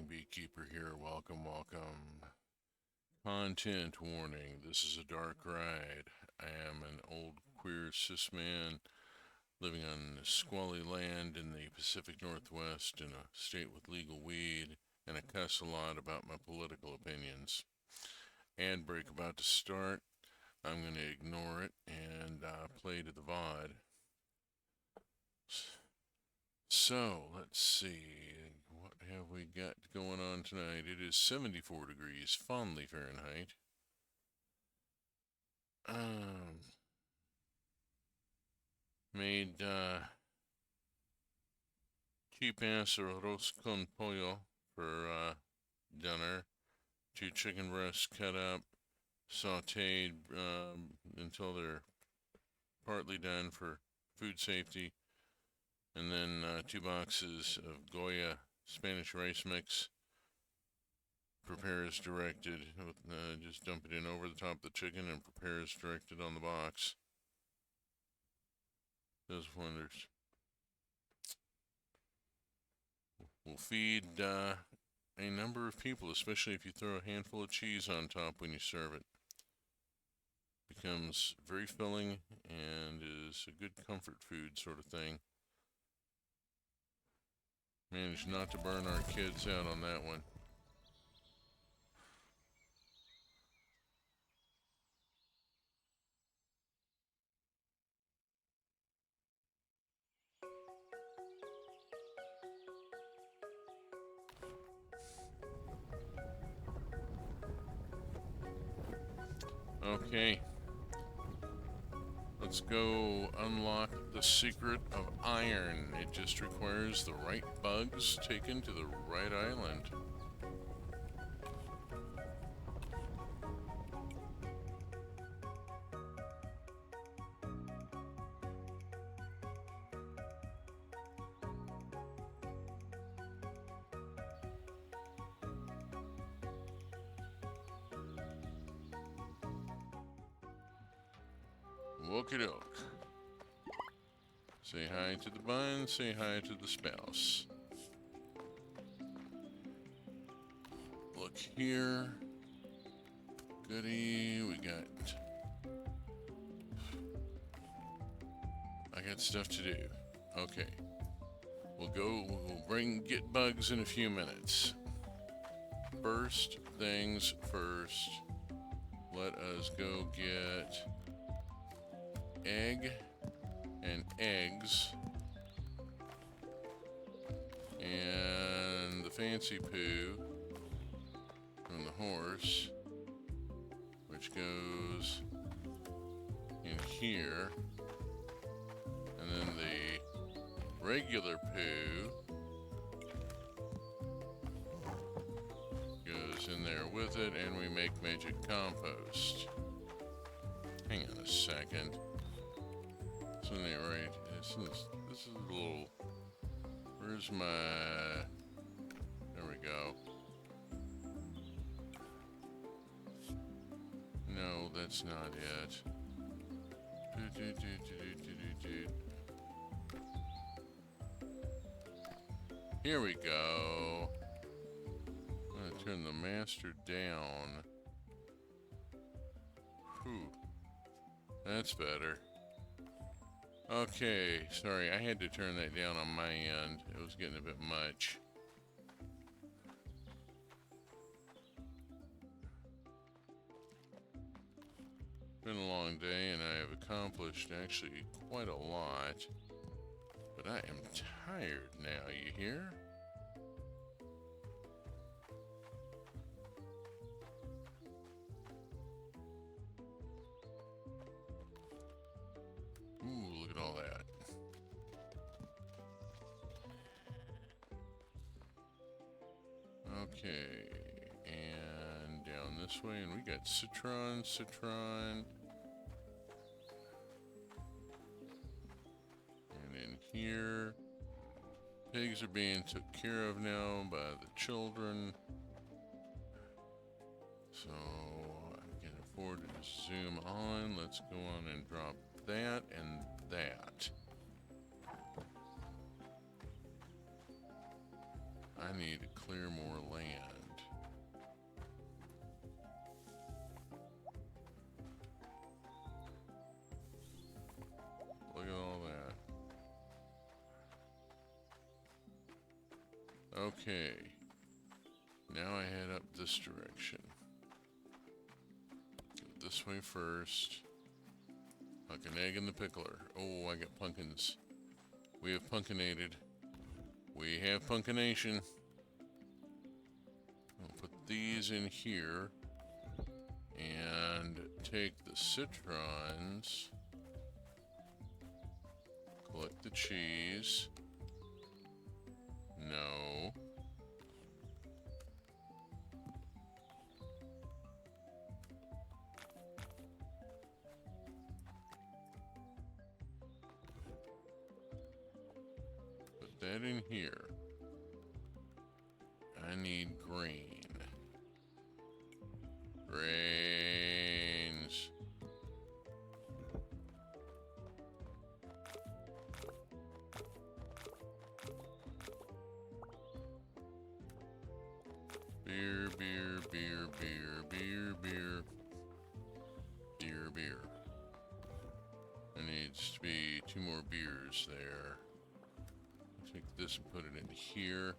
Beekeeper here. Welcome, welcome. Content warning. This is a dark ride. I am an old queer cis man living on squally land in the Pacific Northwest in a state with legal weed, and I cuss a lot about my political opinions. Ad break about to start. I'm going to ignore it and play to the VOD. So, let's see. What have we got going on tonight? It is 74 degrees, fondly Fahrenheit. Um, made cheap ass arroz con pollo for dinner. Two chicken breasts cut up, sauteed until they're partly done for food safety. And then 2 boxes of Goya Spanish rice mix. Prepare as directed. Just dump it in over the top of the chicken and prepare as directed on the box. Does wonders. Will feed a number of people, especially if you throw a handful of cheese on top when you serve it. Becomes very filling and is a good comfort food sort of thing. Managed not to burn our kids out on that one. Okay. Let's go unlock the secret of iron. It just requires the right bugs taken to the right island. Okie doke. Say hi to the bun, say hi to the spouse. Look here. Goody, we got... I got stuff to do. Okay. We'll get bugs in a few minutes. First things first, let us go get egg and eggs and the fancy poo from the horse, which goes in here, and then the regular poo goes in there with it, and we make magic compost. Hang on a second. Isn't that right? This is a little... Where's my... There we go. No, that's not it. Here we go. I'm gonna turn the master down. Whew. That's better. Okay, sorry, I had to turn that down on my end. It was getting a bit much. Been a long day and I have accomplished actually quite a lot. But I am tired now, you hear? Ooh, look at all that. Okay, and down this way, and we got citron. And in here, pigs are being took care of now by the children. So I can afford to zoom on. Let's go on and drop that and that. I need to clear more land. Okay. Now I head up this direction. Go this way first. Huck an egg in the pickler. Oh, I got pumpkins. We have pumpkinated. We have pumpkination. I'll put these in here. And take the citrons. Collect the cheese. No. Put that in here. I need grain. Grains. Beer, beer, beer, beer, beer, beer. Beer, beer. There needs to be 2 more beers there. I'll take this and put it in here.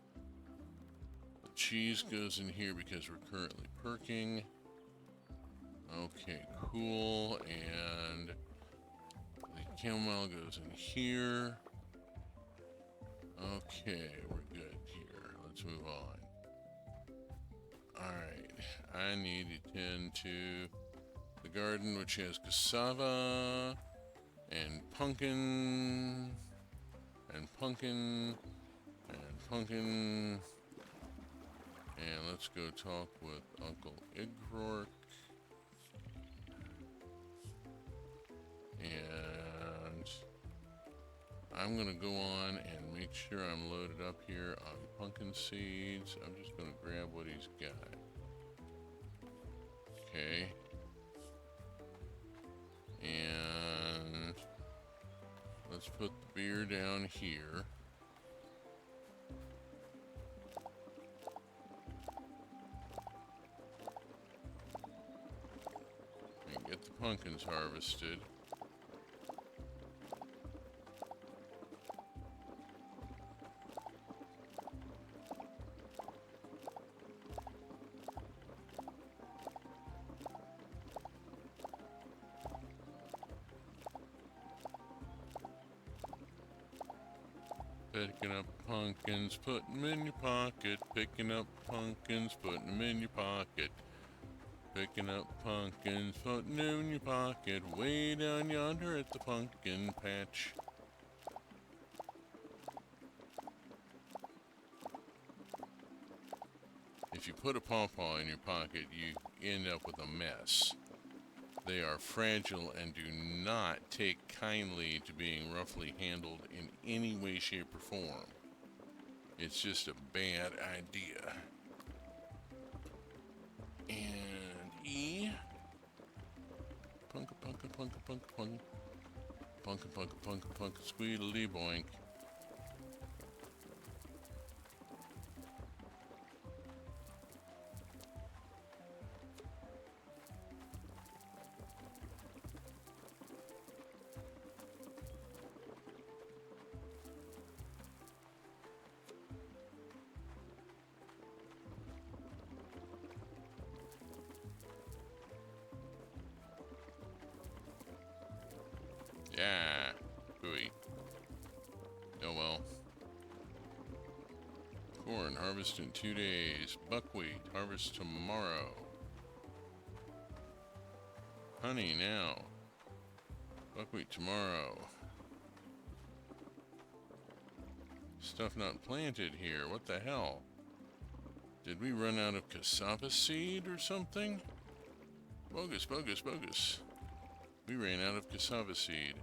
The cheese goes in here because we're currently perking. Okay, cool. And the chamomile goes in here. Okay, we're good here. Let's move on. Alright, I need to tend to the garden, which has cassava and pumpkin and pumpkin and pumpkin. And let's go talk with Uncle Igrork. And I'm gonna go on and make sure I'm loaded up here on pumpkin seeds. I'm just gonna grab what he's got. Okay. And let's put the beer down here. And get the pumpkins harvested. Picking up pumpkins, putting them in your pocket. Picking up pumpkins, putting them in your pocket. Picking up pumpkins, putting them in your pocket. Way down yonder at the pumpkin patch. If you put a pawpaw in your pocket, you end up with a mess. They are fragile and do not take kindly to being roughly handled in any way, shape, or form. It's just a bad idea. And E. Punka, punka, punka, punka, punka. Punka, punka, punka, punka, squeedly boink. Yeah, hooey. Oh well. Corn, harvest in 2 days. Buckwheat, harvest tomorrow. Honey now. Buckwheat tomorrow. Stuff not planted here. What the hell? Did we run out of cassava seed or something? Bogus, bogus, bogus. We ran out of cassava seed.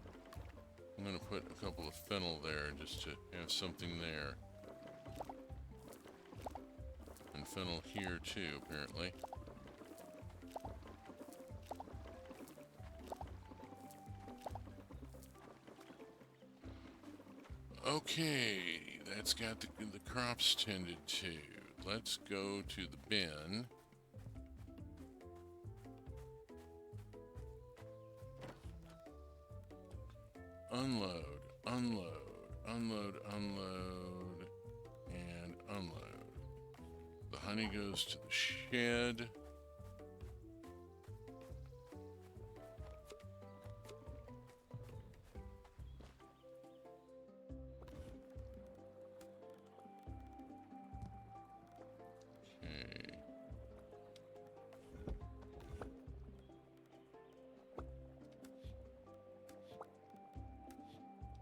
I'm gonna put a couple of fennel there just to have something there. And fennel here too, apparently. Okay, that's got the crops tended to. Let's go to the bin. Unload, unload, unload, unload, and unload. honey goes to the shed. Okay.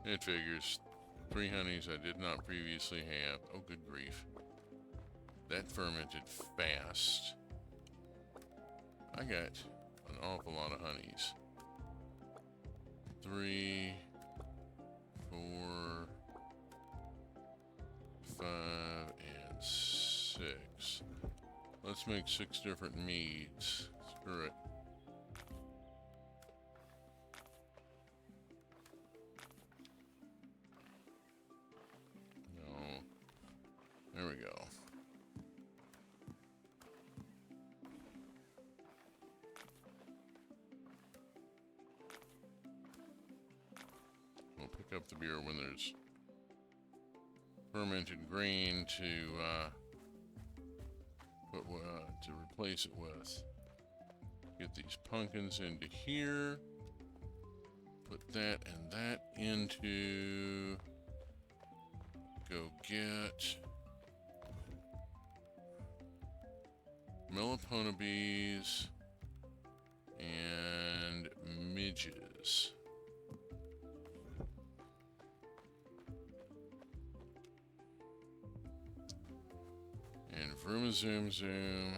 It figures. 3 honeys I did not previously have. Oh, good grief. That fermented fast. I got an awful lot of honeys. 3, 4, 5, and 6. Let's make 6 different meads. Screw it. No. There we go. We'll pick up the beer when there's fermented grain to replace it with. Get these pumpkins into here. Put that and that into. Go get Melipona bees and midges. And vroom zoom zoom.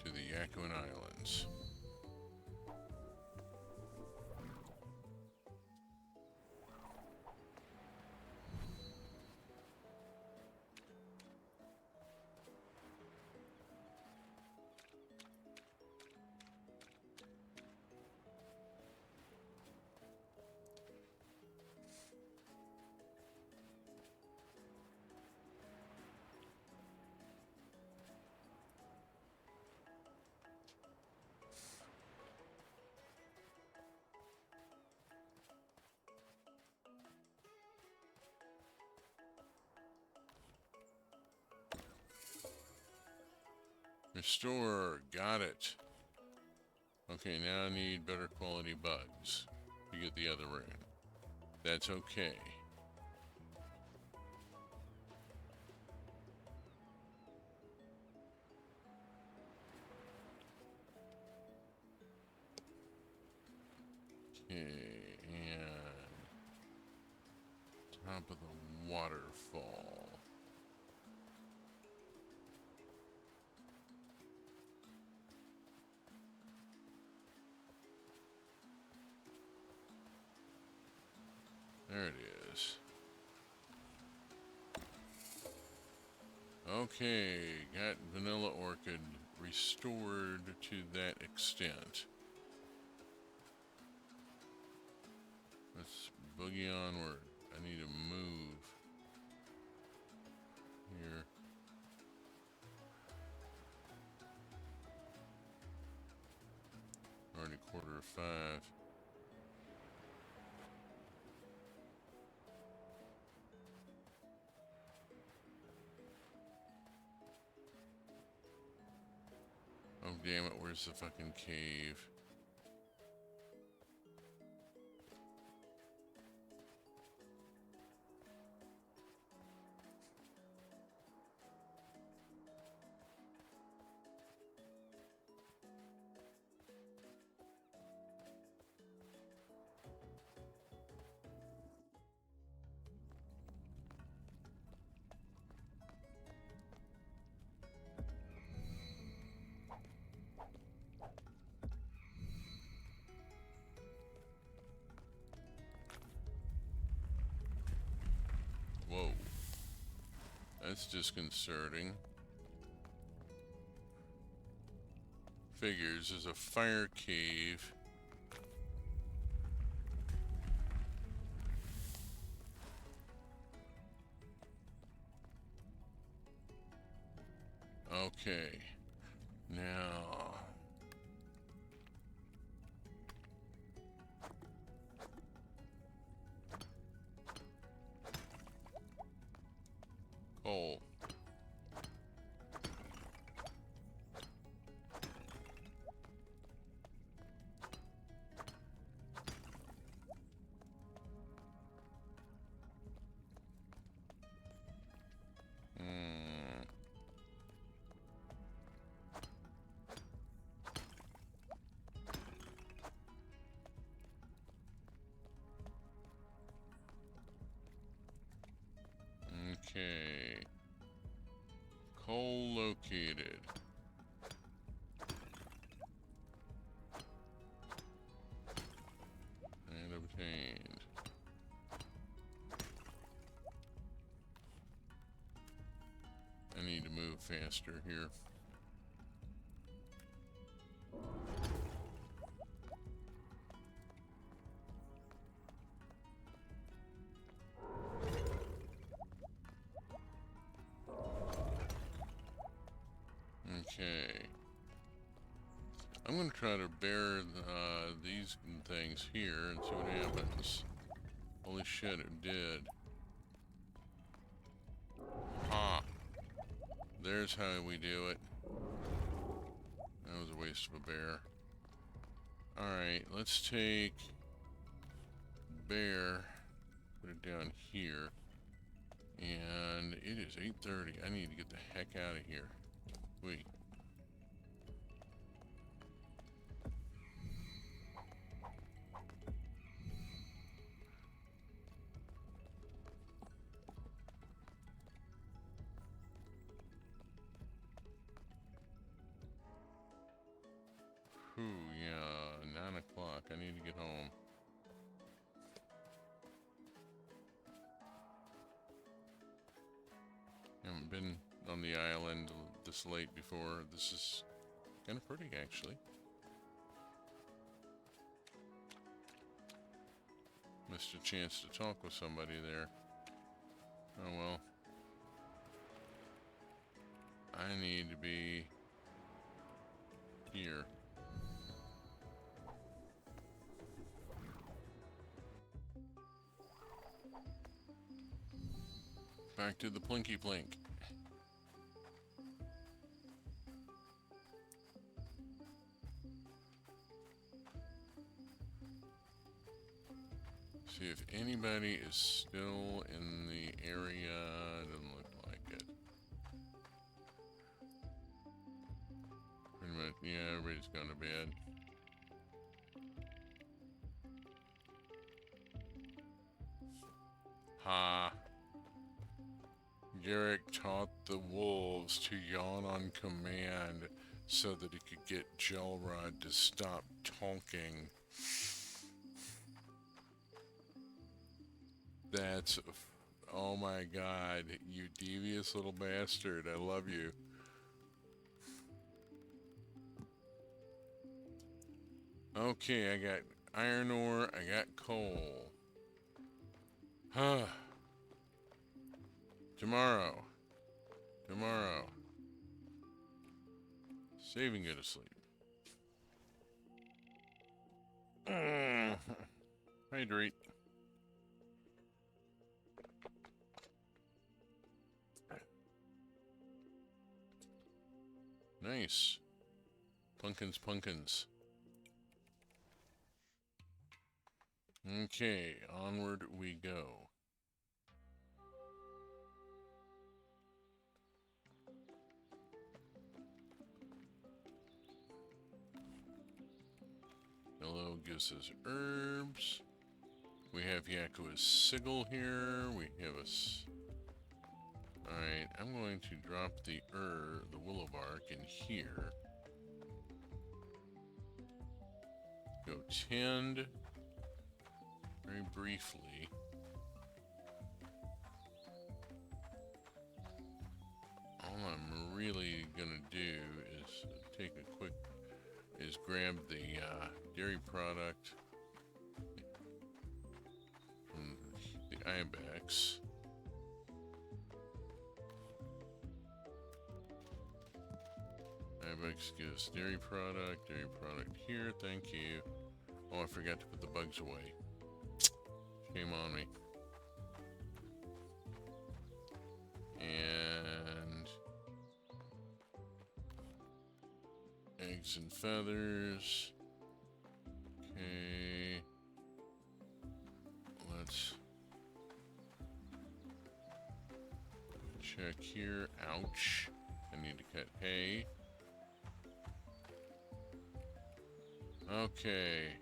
To the Yakuan Islands. Restore, got it. Okay, now I need better quality bugs to get the other room. That's okay. Okay, and top of the waterfall. There it is. Okay, got vanilla orchid restored to that extent. Let's boogie onward. I need to move here. Already 4:45. Oh, damn it, where's the fucking cave? Whoa. That's disconcerting. Figures, there's a fire cave. Okay. Now, Okay. Coal located. And obtained. I need to move faster here. Okay. I'm going to try to bear these things here and see what happens. Holy shit, it did. Ha! There's how we do it. That was a waste of a bear. Alright, let's take bear, put it down here. And it is 8:30. I need to get the heck out of here. Wait. Whew, yeah, 9 o'clock. I need to get home. Haven't been on the island this late before. This is kind of pretty, actually. Missed a chance to talk with somebody there. Oh well. I need to be here. Back to the plinky plink. See if anybody is still in the area. Doesn't look like it. Pretty much, yeah, everybody's gone to bed. Ha! Garrick taught the wolves to yawn on command so that he could get Gelrod to stop talking. That's... oh my god, you devious little bastard. I love you. Okay, I got iron ore, I got coal. Huh. Tomorrow. Save and go to sleep. Hydrate. Nice. Pumpkins. Okay, onward we go. Hello gives us herbs. We have Yakuan's sigil here. We have a... Alright, I'm going to drop the willow bark in here. Go tend very briefly. All I'm really gonna do is grab the dairy product from the ibex. Ibex gives dairy product here, thank you. Oh, I forgot to put the bugs away. Shame on me. And eggs and feathers. Okay. Let's check here. Ouch. I need to cut hay. Okay.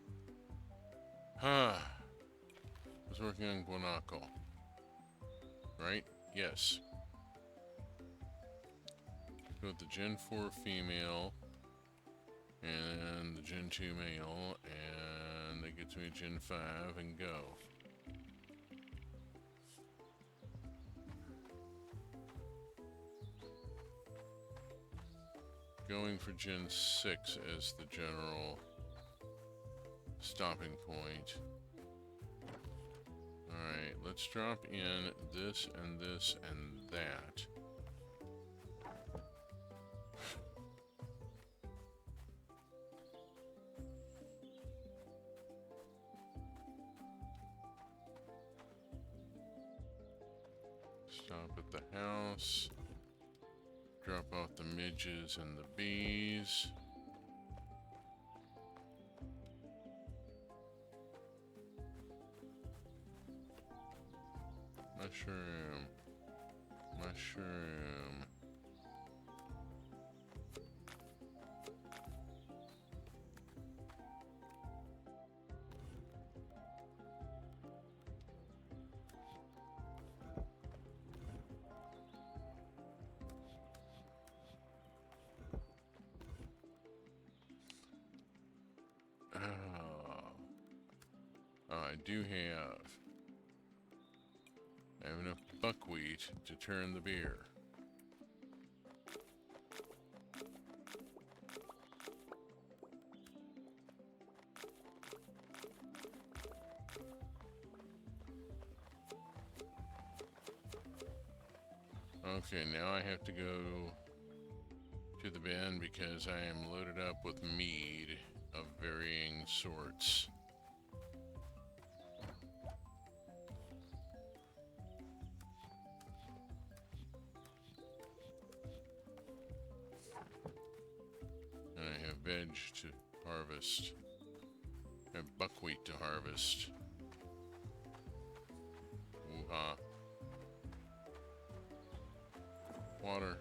Huh. I was working on guanaco. Right? Yes. Go with the Gen 4 female and the Gen 2 male, and that gets me Gen 5 and go. Going for Gen 6 as the general stopping point. Alright, let's drop in this and this and that. Stop at the house. Drop off the midges and the bees. Mushroom. Mushroom. I do have enough buckwheat to turn the beer. Okay, now I have to go to the bin because I am loaded up with mead of varying sorts. And I have veg to harvest. I have buckwheat to harvest. Woo-ha. Water.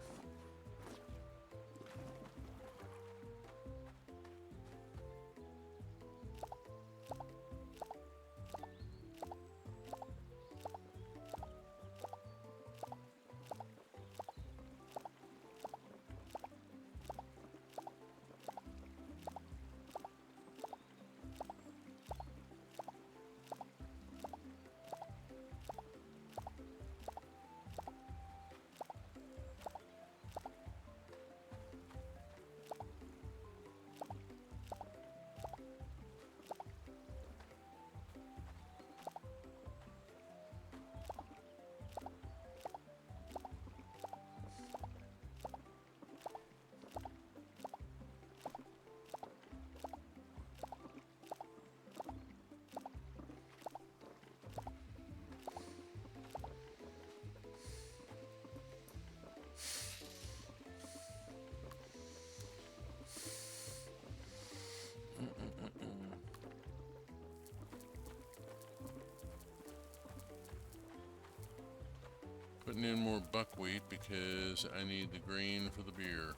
Putting in more buckwheat because I need the grain for the beer.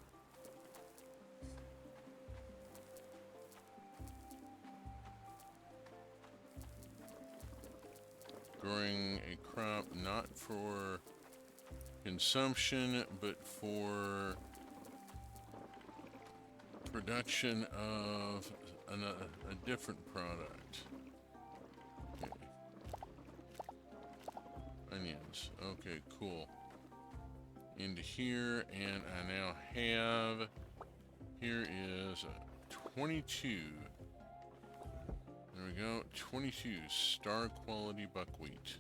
Growing a crop not for consumption but for production of a different product. Okay. Onions. Okay, cool. Into here, and I now have, here is a 22. There we go, 22 star quality buckwheat.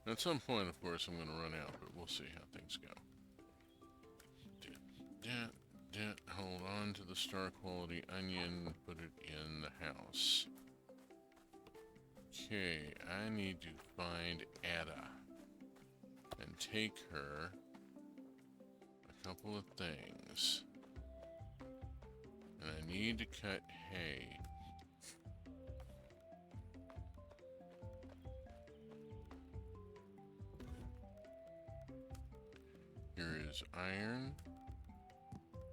At some point, of course, I'm going to run out, but we'll see how things go. Hold on to the star quality onion, put it in the house. Okay, I need to find Ata and take her a couple of things. And I need to cut hay. Here is iron.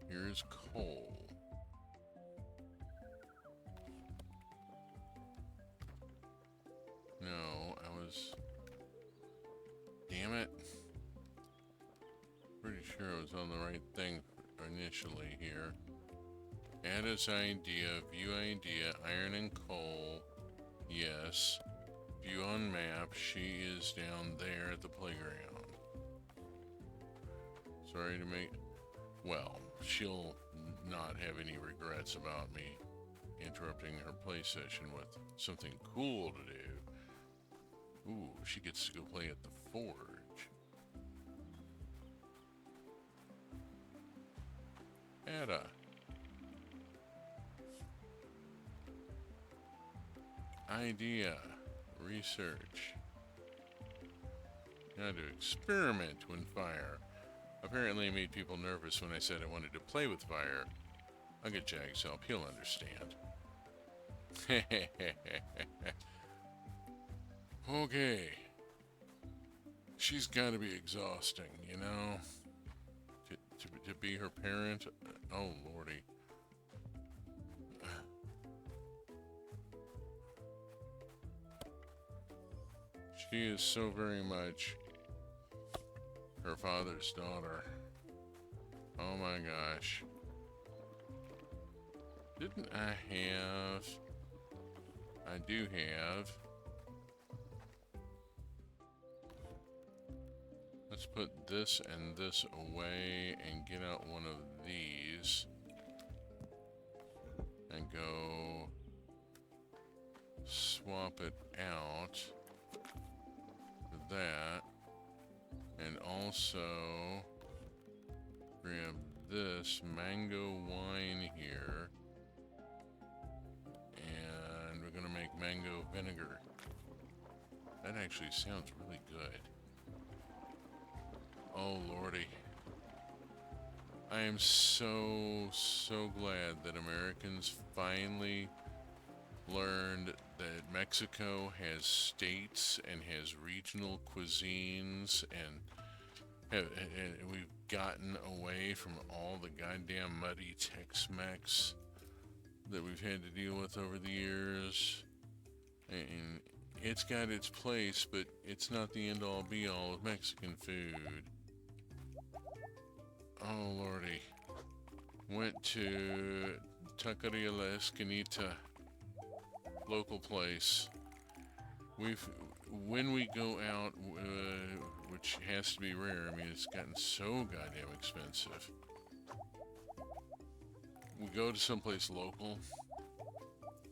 Here is coal. No, was... Damn it. Pretty sure I was on the right thing initially here. Ada's idea, view idea, iron and coal. Yes. View on map, she is down there at the playground. Sorry to make... Well, she'll not have any regrets about me interrupting her play session with something cool to do. Ooh, she gets to go play at the forge. Ada. Idea. Research. How to experiment when fire. Apparently I made people nervous when I said I wanted to play with fire. I'll get Jag's help. He'll understand. Okay. She's got to be exhausting, you know? To be her parent? Oh, lordy. She is so very much her father's daughter. Oh my gosh. Didn't I have... I do have... Let's put this and this away and get out one of these. And go... swap it out. That, and also grab this mango wine here, and we're gonna make mango vinegar. That actually sounds really good. Oh lordy, I am so glad that Americans finally learned that Mexico has states and has regional cuisines, and we've gotten away from all the goddamn muddy Tex-Mex that we've had to deal with over the years. And it's got its place, but it's not the end-all be-all of Mexican food. Oh lordy. Went to Taqueria La Esquinita, local place. When we go out, which has to be rare, I mean, it's gotten so goddamn expensive. We go to someplace local.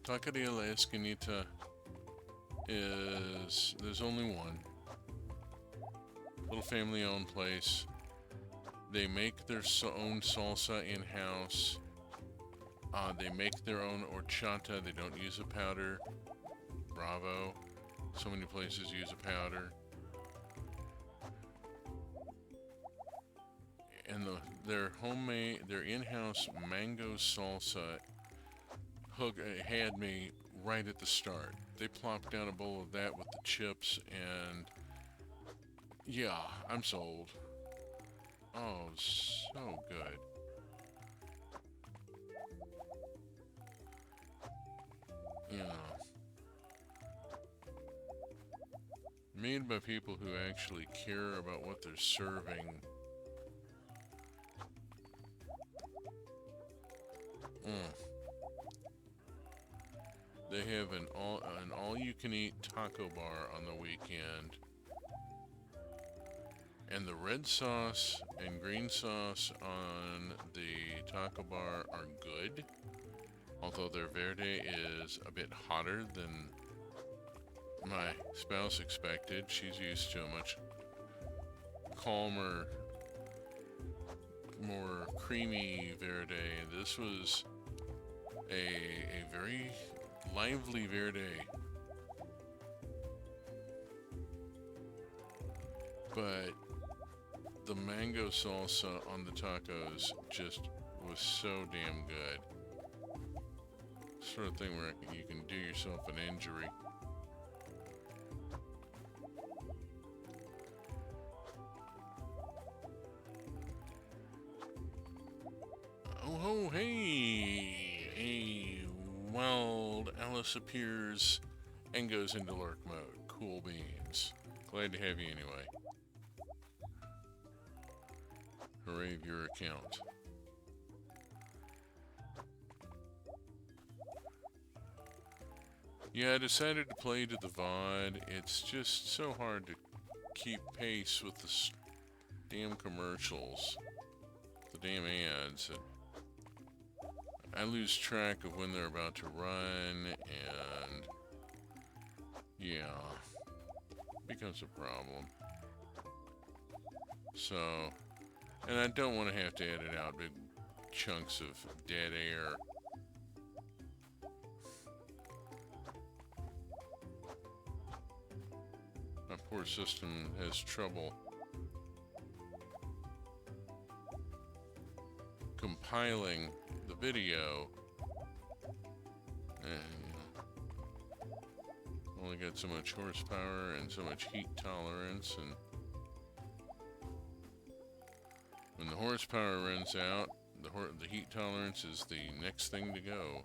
Taqueria La Esquinita is, there's only one. Little family-owned place. They make their own salsa in-house. They make their own horchata. They don't use a powder. Bravo. So many places use a powder. And their homemade, their in-house mango salsa had me right at the start. They plopped down a bowl of that with the chips, and yeah, I'm sold. Oh, so good. Yeah. Made by people who actually care about what they're serving. They have an all-you-can-eat taco bar on the weekend. And the red sauce and green sauce on the taco bar are good. Although their verde is a bit hotter than my spouse expected. She's used to a much calmer, more creamy verde. This was a very lively verde. But the mango salsa on the tacos just was so damn good. Sort of thing where you can do yourself an injury. Oh, hey! A wild Alice appears and goes into lurk mode. cool beans. Glad to have you anyway. Hooray of your account. Yeah, I decided to play to the VOD. It's just so hard to keep pace with the damn commercials. The damn ads. I lose track of when they're about to run, and yeah, becomes a problem. So, and I don't want to have to edit out big chunks of dead air. My poor system has trouble compiling the video, and only got so much horsepower and so much heat tolerance, and when the horsepower runs out, the heat tolerance is the next thing to go.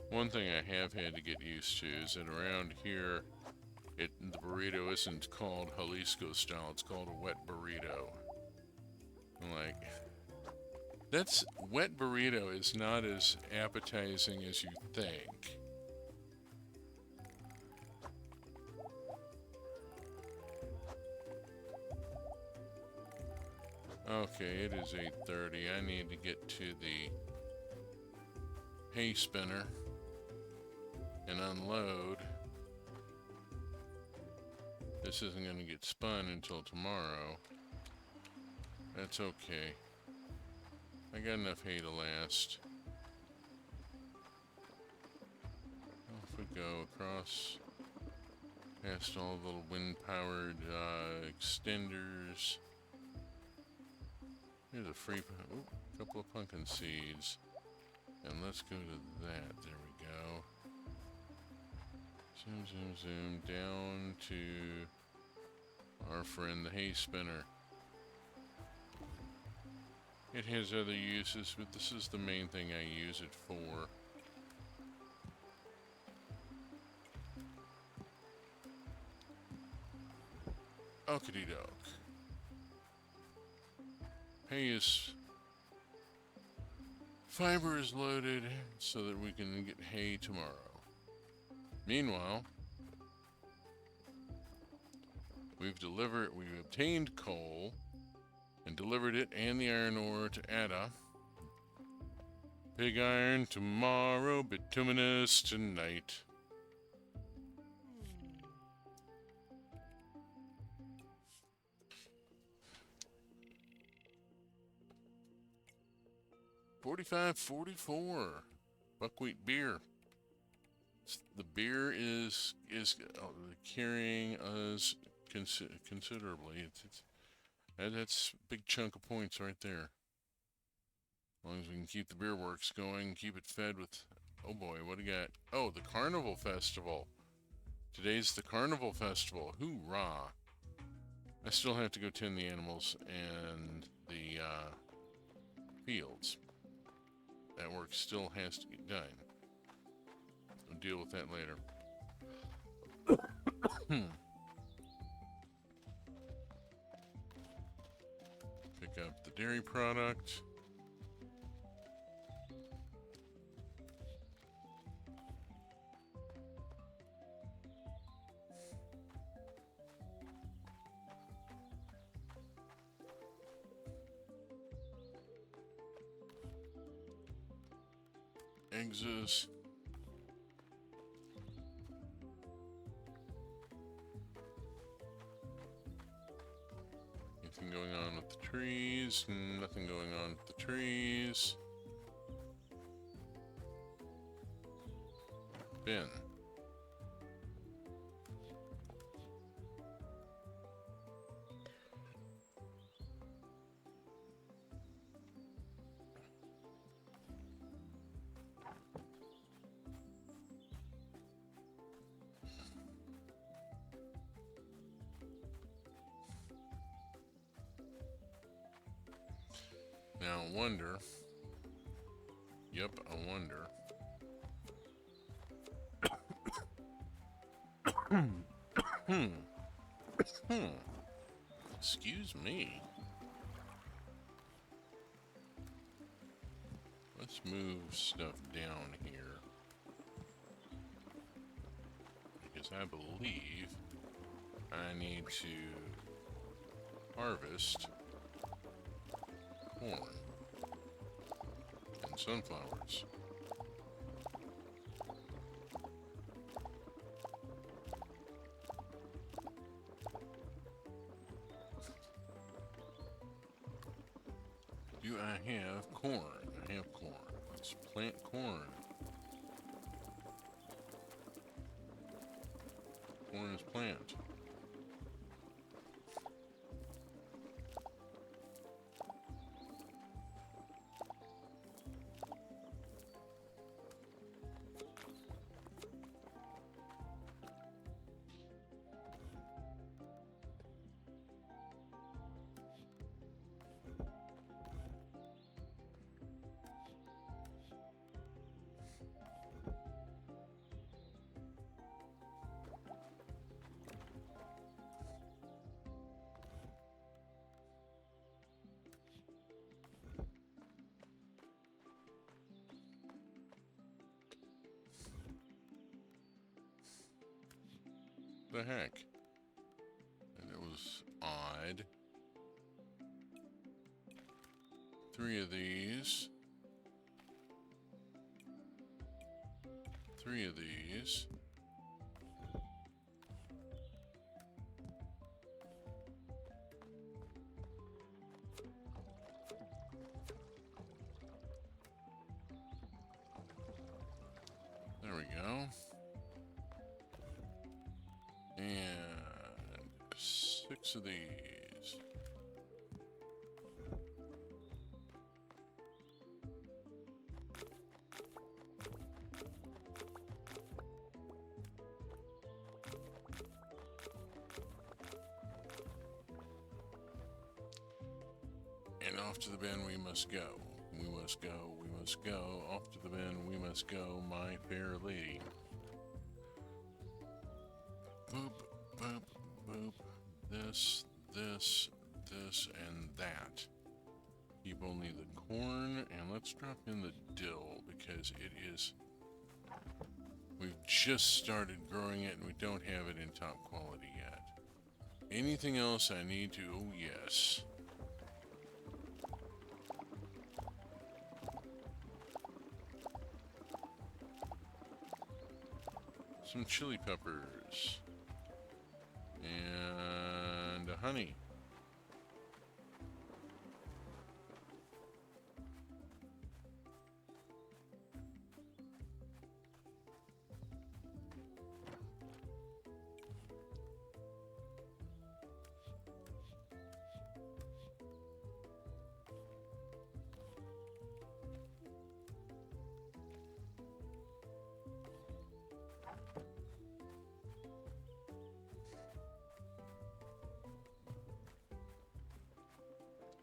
One thing I have had to get used to is that around here, the burrito isn't called Jalisco style, it's called a wet burrito. I'm like, wet burrito is not as appetizing as you think. Okay, it is 8:30. I need to get to the hay spinner and unload. This isn't going to get spun until tomorrow. That's okay. I got enough hay to last. Off we go across past all the little wind-powered extenders. Here's a free couple of pumpkin seeds. And let's go to that. There we go. Zoom, zoom, zoom down to our friend the hay spinner. It has other uses, but this is the main thing I use it for. Okie doke. Hay is... Fiber is loaded so that we can get hay tomorrow. Meanwhile, we've obtained coal and delivered it and the iron ore to Ata. Pig iron tomorrow, bituminous tonight. $45.44 buckwheat beer. The beer is carrying us considerably. That's a big chunk of points right there. As long as we can keep the beer works going, keep it fed with. Oh boy, what do we got? Oh, the Carnival Festival. Today's the Carnival Festival. Hoorah! I still have to go tend the animals and the fields. That work still has to get done. We'll deal with that later. Pick up the dairy product. Exes. Anything going on with the trees? Nothing going on with the trees. Bin. Now I wonder. Yep, I wonder. Excuse me. Let's move stuff down here. Because I believe I need to harvest corn and sunflowers. Do I have corn? I have corn. Let's plant corn. Corn is plant. The heck? And it was odd. 3 of these. 3 of these. There we go. And 6 of these. And off to the bin we must go. We must go, we must go. Off to the bin we must go, my fair lady. Boop, boop, boop. This, and that. Keep only the corn, and let's drop in the dill, because it is... We've just started growing it, and we don't have it in top quality yet. Anything else I need to... Oh, yes. Some chili peppers. And honey.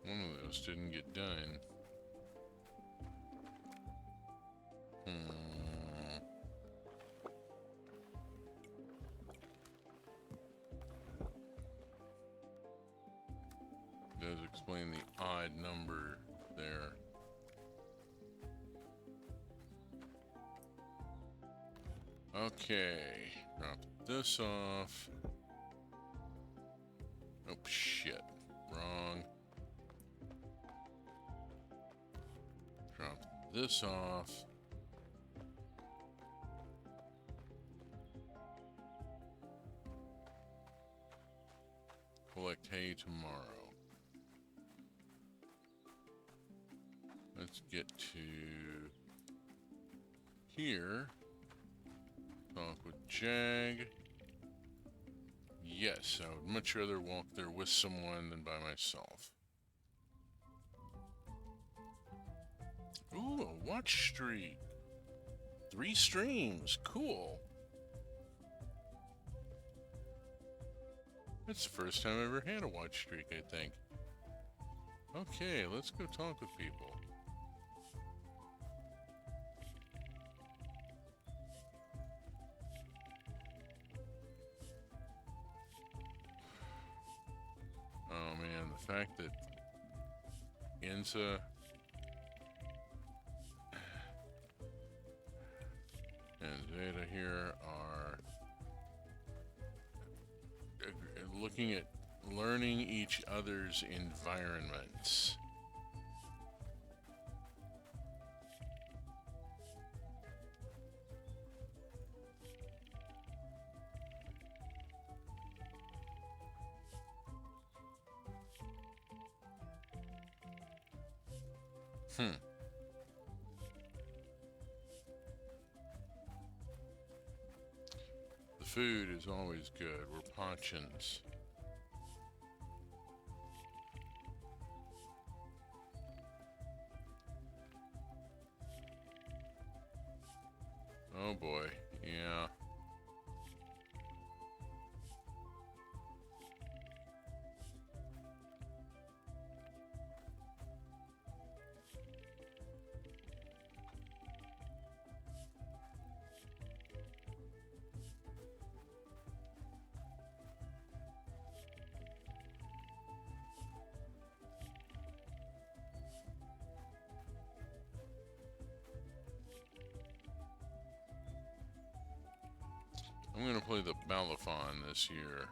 One of those didn't get done. Does explain the odd number there. Okay, drop this off. Oh shit, wrong. Drop this off. Collect hay tomorrow. Let's get to here. Talk with Jag. Yes, I would much rather walk there with someone than by myself. Ooh, a watch streak. 3 streams. Cool. That's the first time I ever had a watch streak, I think. Okay, let's go talk with people. Oh man, the fact that Inza and Zeta here are looking at learning each other's environments. The food is always good. We're Pachans. Oh boy, yeah. I'm gonna play the Balaphon this year.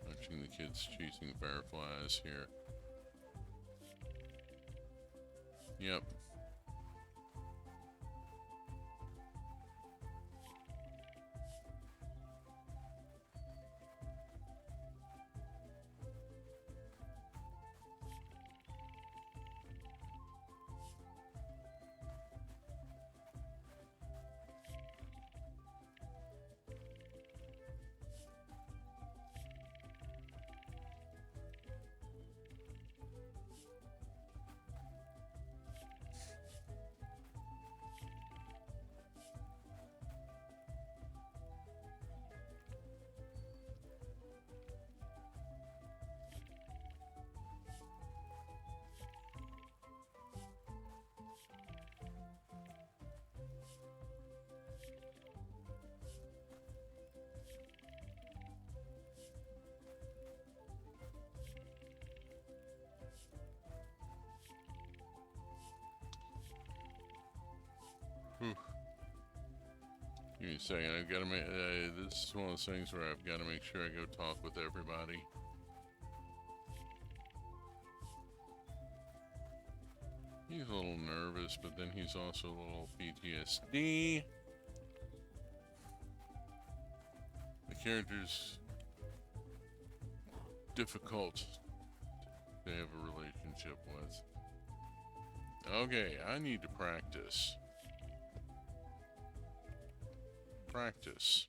Watching the kids chasing fireflies here. Yep. Whew. Give me a second. I've got to make. This is one of those things where I've got to make sure I go talk with everybody. He's a little nervous, but then he's also a little PTSD. The character's difficult to have a relationship with. Okay, I need to practice. Practice.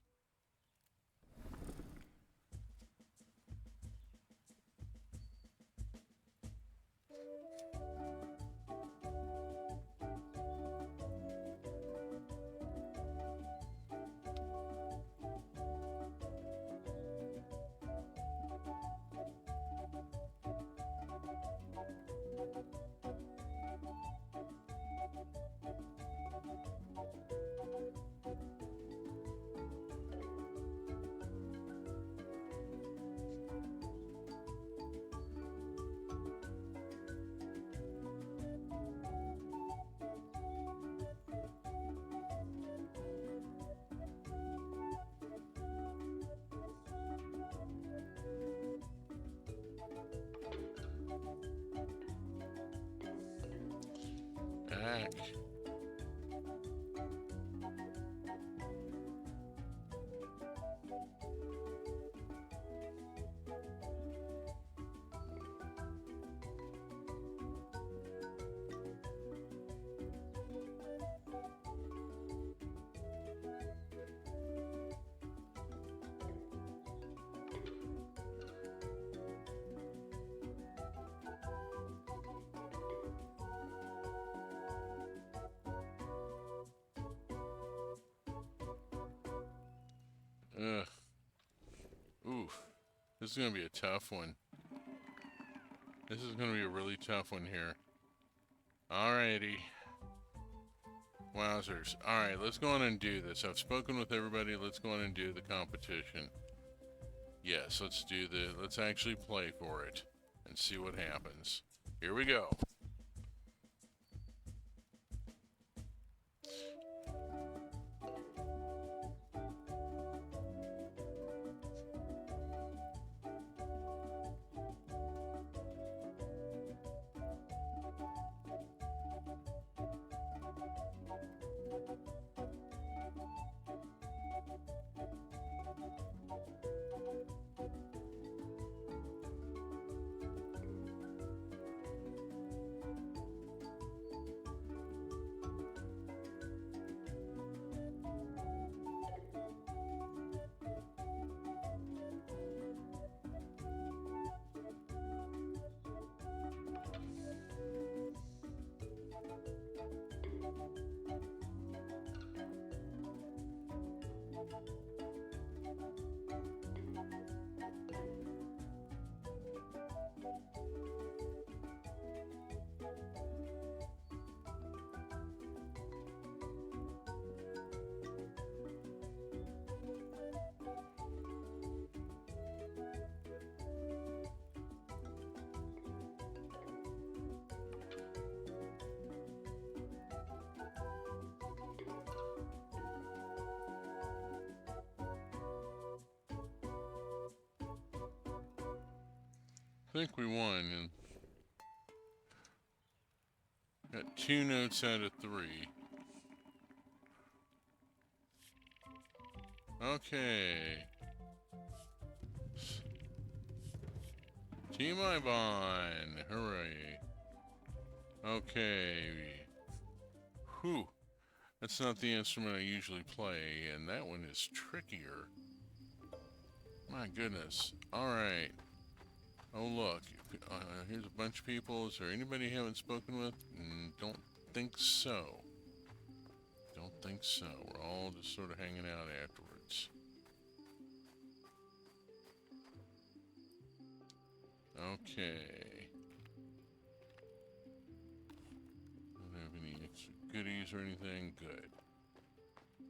Back. Ugh. This is going to be a tough one. This is going to be a really tough one here. Alrighty. Wowzers. Alright, let's go on and do this. I've spoken with everybody. Let's go on and do the competition. Yes, let's actually play for it and see what happens. Here we go. I think we won. And got 2 notes out of 3. Okay. Team Ibon. Hooray. Okay. Whew. That's not the instrument I usually play, and that one is trickier. My goodness. Alright. Oh, look. Here's a bunch of people. Is there anybody you haven't spoken with? Don't think so. Don't think so. We're all just sort of hanging out afterwards. Okay. Don't have any extra goodies or anything. Good.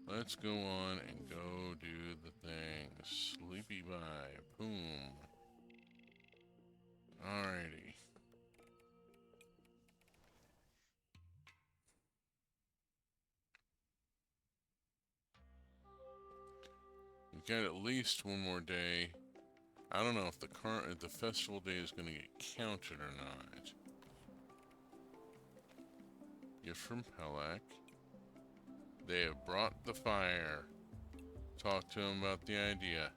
Let's go on and go do the thing. Sleepy bye. Boom. Alrighty. We've got at least one more day. I don't know if the festival day is going to get counted or not. Gift from Pelak. They have brought the fire. Talk to him about the idea.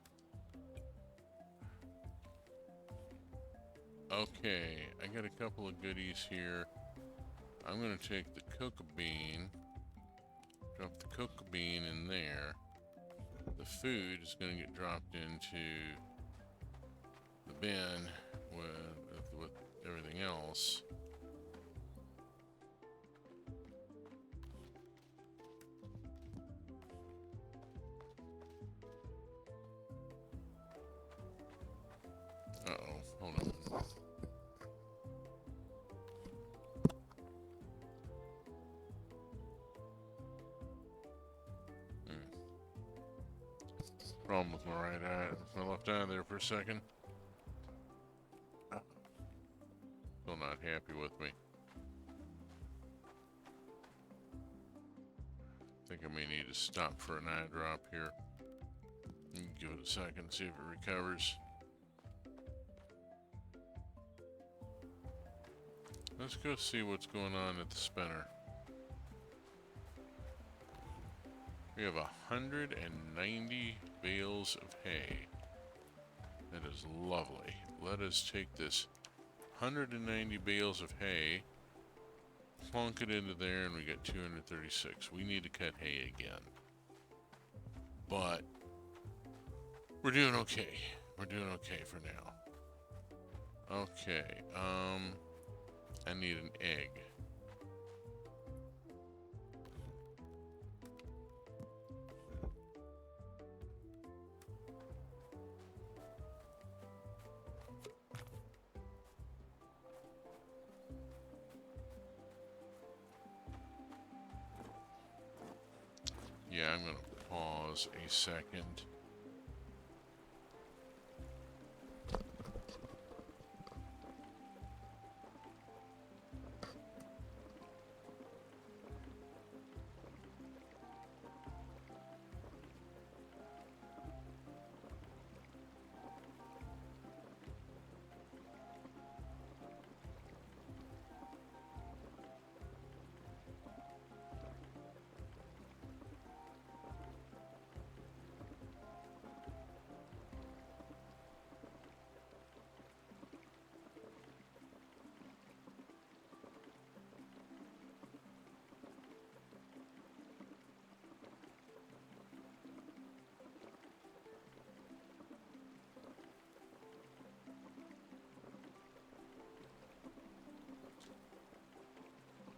Okay, I got a couple of goodies here. I'm going to take the cocoa bean, drop the cocoa bean in there. The food is going to get dropped into the bin with everything else. Uh-oh, hold on. Problem with my right eye. My left eye there for a second. Still not happy with me. Think I may need to stop for an eye drop here. Give it a second, see if it recovers. Let's go see what's going on at the spinner. We have 190 bales of hay. That is lovely. Let us take this 190 bales of hay, plunk it into there, and we got 236. We need to cut hay again. But we're doing okay. We're doing okay for now. Okay, I need an egg. I'm going to pause a second.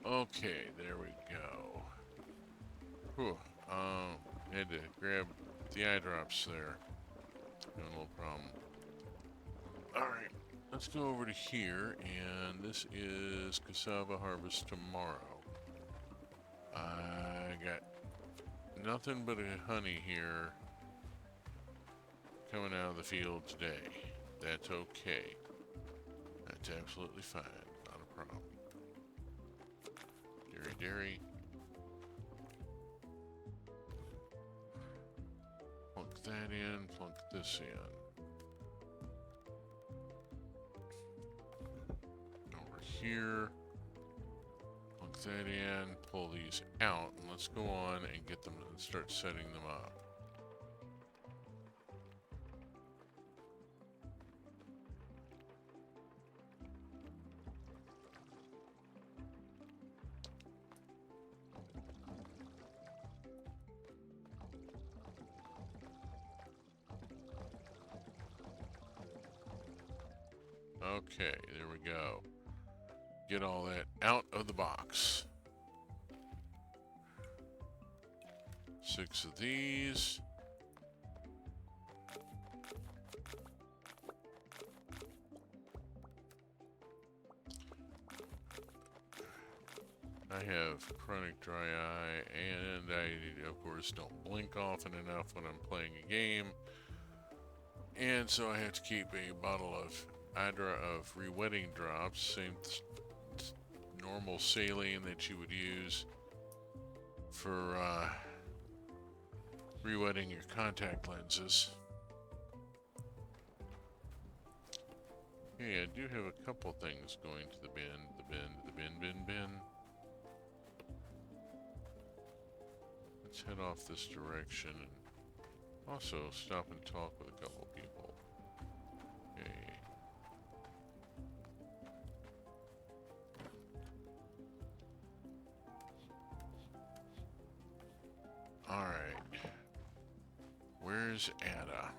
Okay, there we go. Whew. Had to grab the eye drops there. No little problem. Alright, let's go over to here, and this is cassava harvest tomorrow. I got nothing but a honey here coming out of the field today. That's okay. That's absolutely fine. Not a problem. Dairy. Plunk that in, plunk this in. Over here. Plunk that in, pull these out, and let's go on and get them and start setting them up. Okay, there we go. Get all that out of the box. 6 of these. I have chronic dry eye, and I, of course, don't blink often enough when I'm playing a game. And so I have to keep a bottle of re-wetting drops, same normal saline that you would use for re-wetting your contact lenses. Okay, I do have a couple things going to the bin. Let's head off this direction and also stop and talk with a couple people. Okay. Alright. Where's Ata?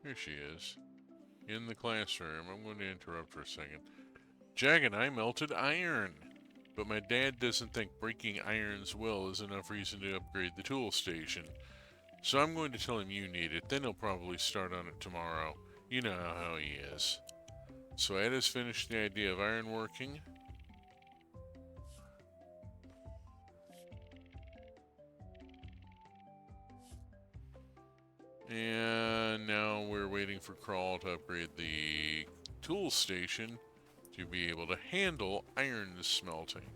Here she is, in the classroom. I'm going to interrupt for a second. Jag and I melted iron, but my dad doesn't think breaking iron's will is enough reason to upgrade the tool station. So I'm going to tell him you need it, then he'll probably start on it tomorrow. You know how he is. So Ada's finished the idea of iron working. And now we're waiting for Croll to upgrade the tool station to be able to handle iron smelting.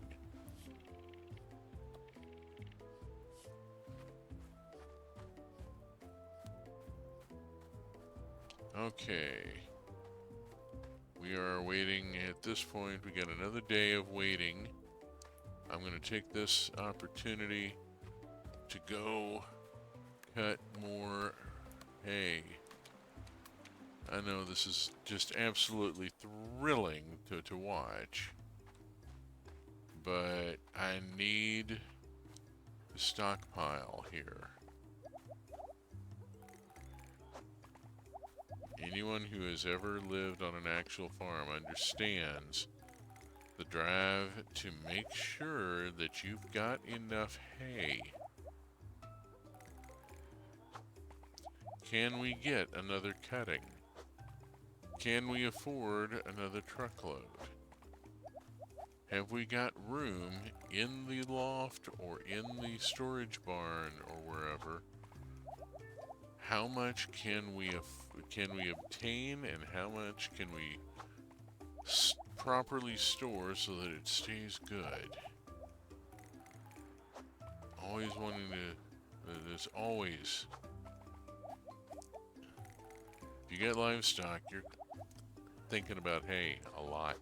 Okay. We are waiting at this point. We got another day of waiting. I'm going to take this opportunity to go cut more hay. I know this is just absolutely thrilling to watch, but I need to stockpile here. Anyone who has ever lived on an actual farm understands the drive to make sure that you've got enough hay. Can we get another cutting? Can we afford another truckload? Have we got room in the loft or in the storage barn or wherever? How much can we obtain, and how much can we properly store so that it stays good? Always wanting to. There's always. If you get livestock, you're thinking about hay a lot.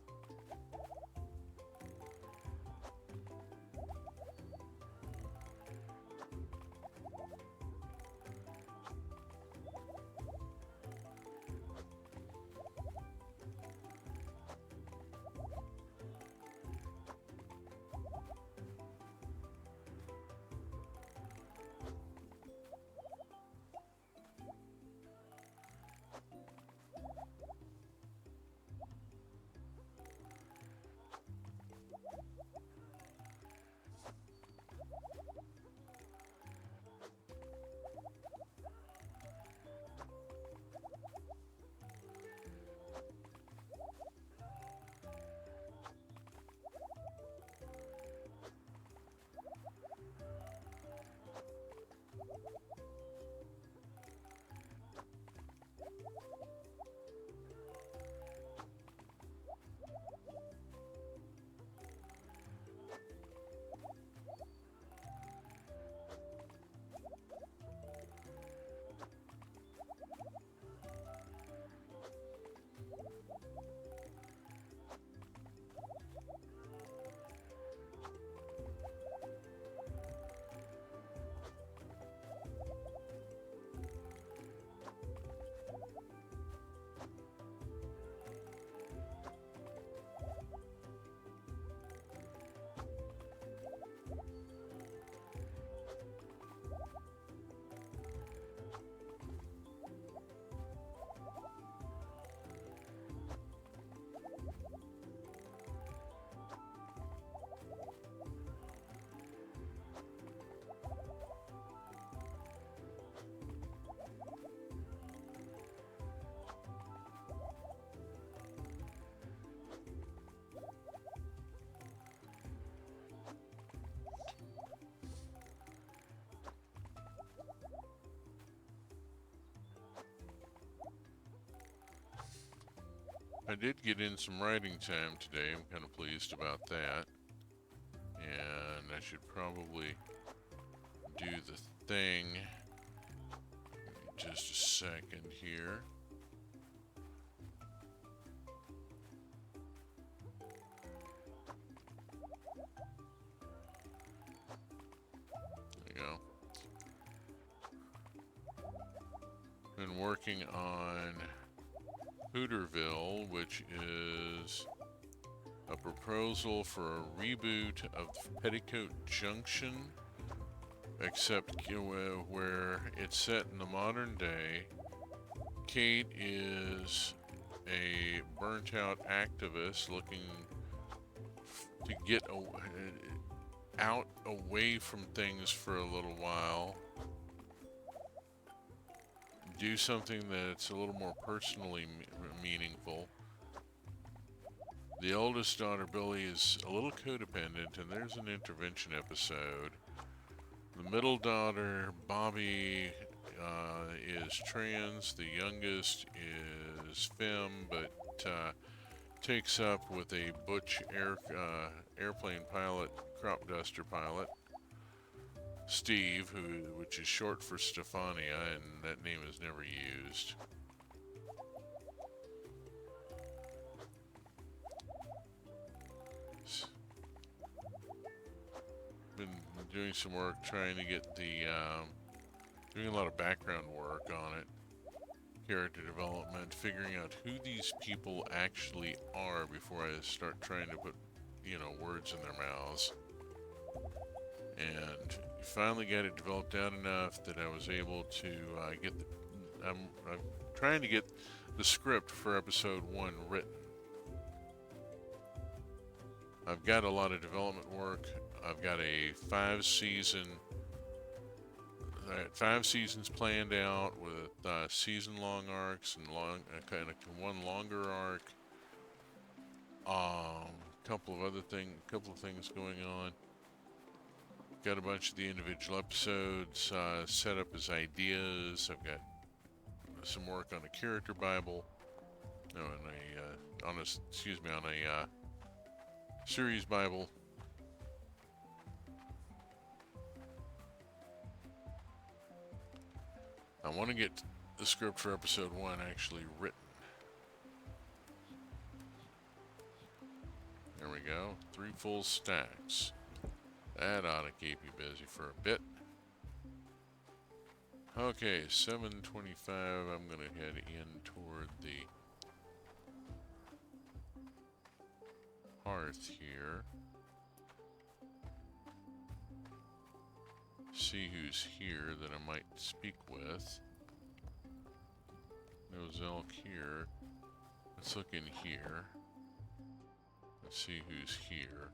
I did get in some writing time today. I'm kind of pleased about that. And I should probably do the thing. Just a second here. There you go. Been working on Hooterville, which is a proposal for a reboot of Petticoat Junction, except where it's set in the modern day. Kate is a burnt out activist looking to get out away from things for a little while. Do something that's a little more personally meaningful. The oldest daughter, Billy, is a little codependent, and there's an intervention episode. The middle daughter, Bobby, is trans. The youngest is femme, but takes up with a butch airplane pilot, crop duster pilot, Steve, which is short for Stefania, and that name is never used. Been doing some work trying to get doing a lot of background work on it, character development, figuring out who these people actually are before I start trying to put, words in their mouths. And finally got it developed out enough that I was able to I'm trying to get the script for episode 1 written. I've got a lot of development work. I've got a 5 seasons planned out with season-long arcs and kind of one longer arc. Couple of things going on. Got a bunch of the individual episodes set up as ideas. I've got some work on a character Bible. No, on a series Bible. I want to get the script for episode 1 actually written. There we go. 3 full stacks. That ought to keep you busy for a bit. Okay, 7:25. I'm going to head in toward the hearth here. See who's here that I might speak with. No Zelk here. Let's look in here. Let's see who's here.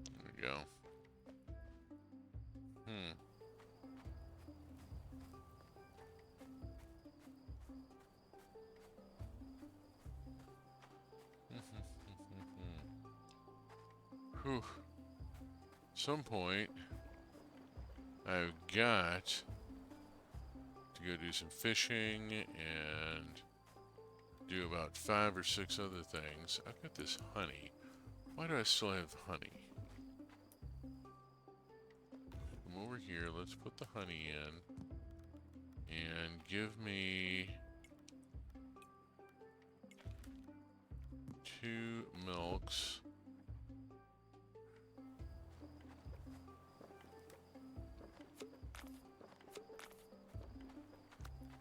There we go. Whew. Some point, I've got to go do some fishing and do about 5 or 6 other things. I've got this honey. Why do I still have honey? Come over here, let's put the honey in and give me 2 milks.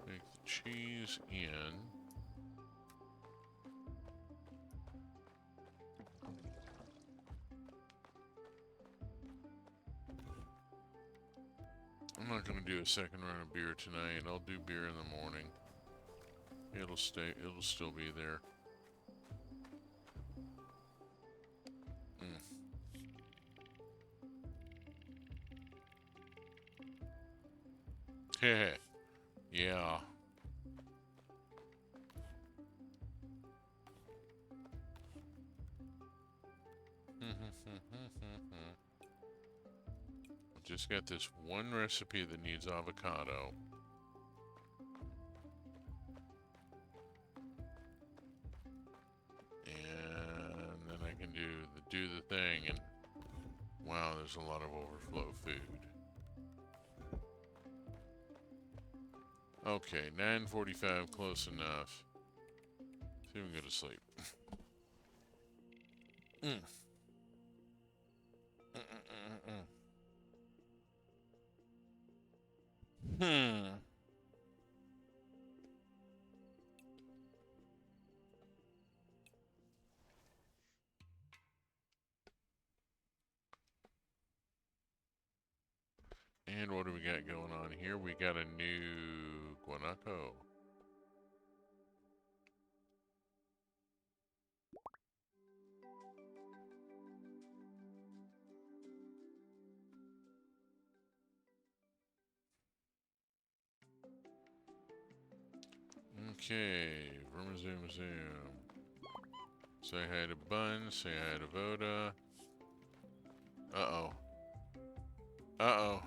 Make the cheese in. I'm not going to do a second run of beer tonight. I'll do beer in the morning. It'll still be there. Heh. Yeah. Just got this one recipe that needs avocado. And then I can do the thing, and wow, there's a lot of overflow food. Okay, 9:45, close enough. See if we can go to sleep. And what do we got going on here? We got a new guanaco. Okay, zoom. Say hi to Bun, say hi to Voda. Uh-oh. Uh-oh.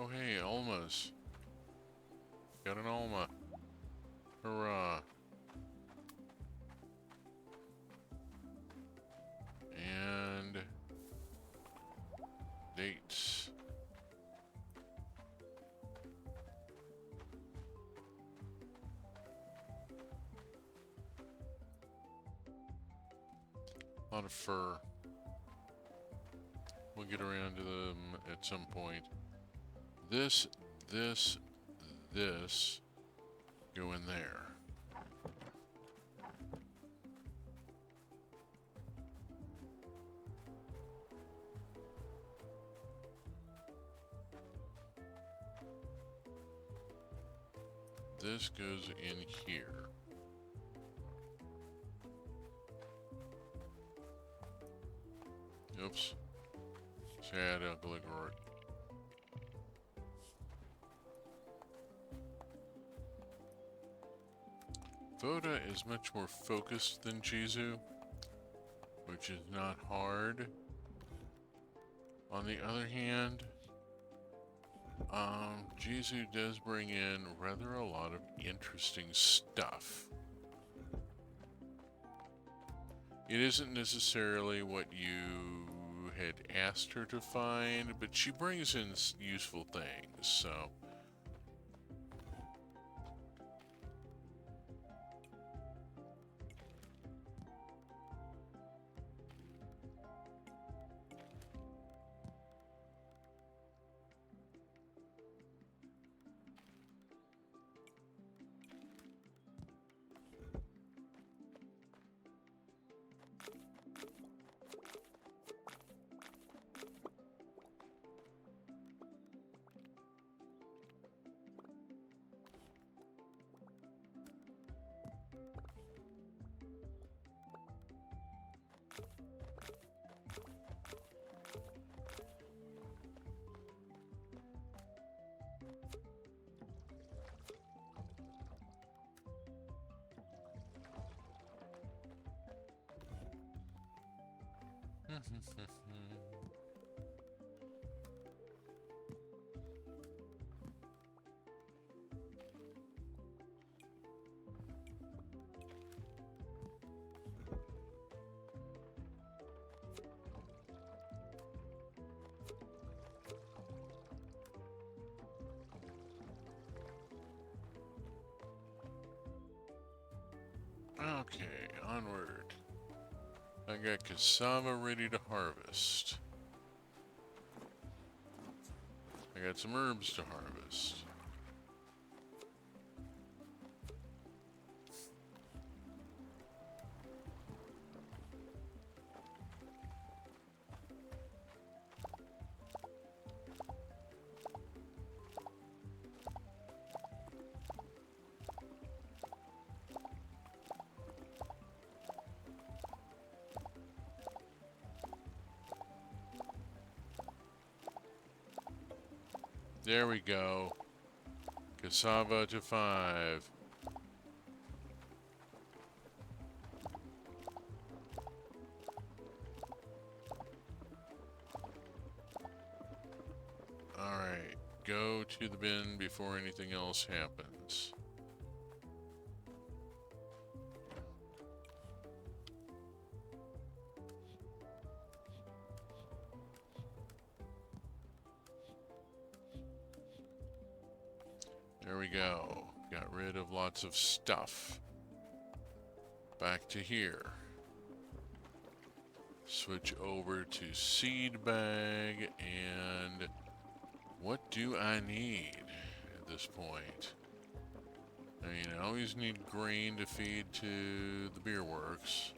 Oh hey, almas. Got an alma. Hurrah. And dates. A lot of fur. We'll get around to them at some point. This go in there. This goes in here. Oops. Sad ugly word. Voda is much more focused than Jizu, which is not hard. On the other hand, Jizu does bring in rather a lot of interesting stuff. It isn't necessarily what you had asked her to find, but she brings in useful things, so... Okay, onward. I got cassava ready to harvest. I got some herbs to harvest. There we go. Cassava to 5. Alright, go to the bin before anything else happens. There we go. Got rid of lots of stuff. Back to here. Switch over to seed bag, and what do I need at this point? I mean, I always need grain to feed to the beer works.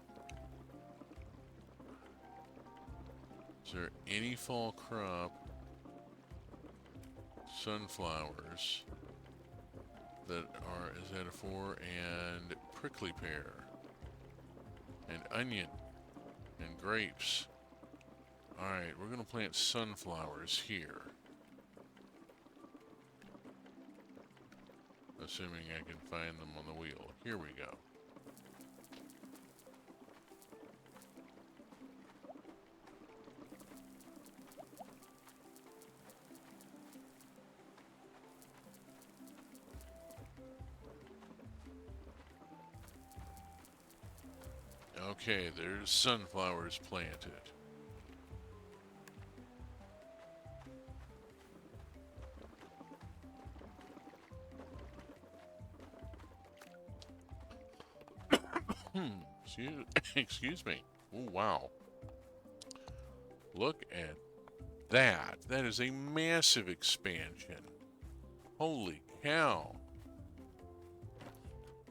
Is there any fall crop? Sunflowers that are Z04 and prickly pear and onion and grapes. Alright, we're gonna plant sunflowers here. Assuming I can find them on the wheel. Here we go. Okay, there's sunflowers planted. Excuse, excuse me. Oh, wow. Look at that. That is a massive expansion. Holy cow.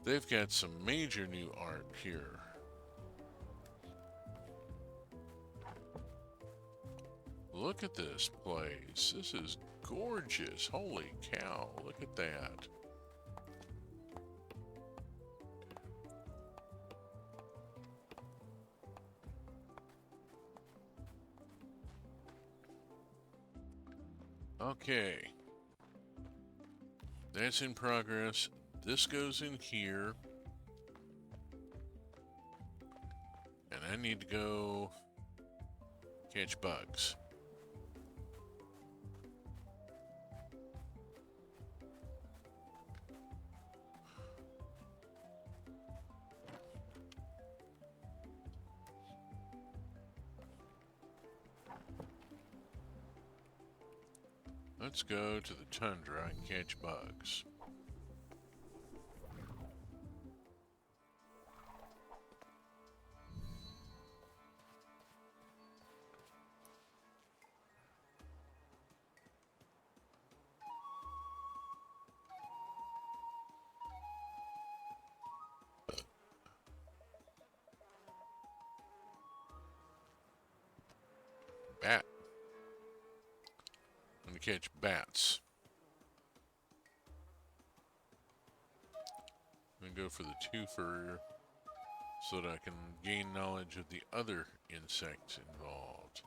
They've got some major new art here. Look at this place. This is gorgeous. Holy cow. Look at that. Okay. That's in progress. This goes in here. And I need to go catch bugs. Let's go to the tundra and catch bugs. Bat. I'm gonna catch bats. I'm gonna go for the twofer so that I can gain knowledge of the other insects involved.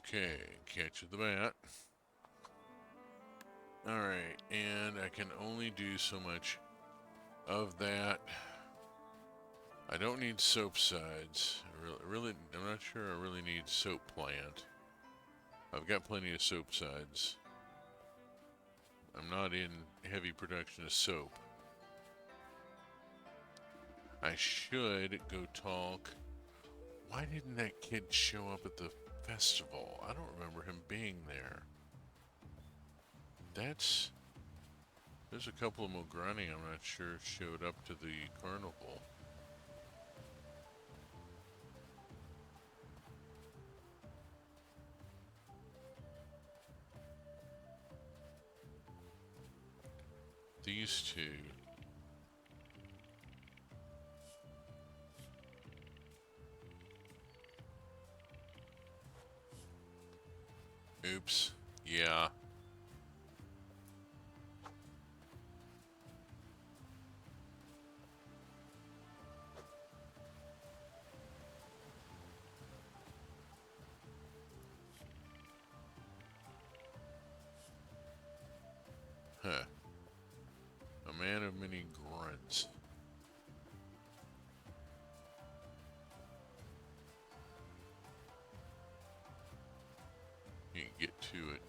Okay, catch the bat. Alright, and I can only do so much of that. I don't need soap sides. I'm not sure I really need soap plant. I've got plenty of soap sides. I'm not in heavy production of soap. I should go talk. Why didn't that kid show up at the festival? I don't remember him being there. There's a couple of Mograni I'm not sure showed up to the carnival. These two. Oops. Yeah. Huh. A man of many grunts. Can't get to it.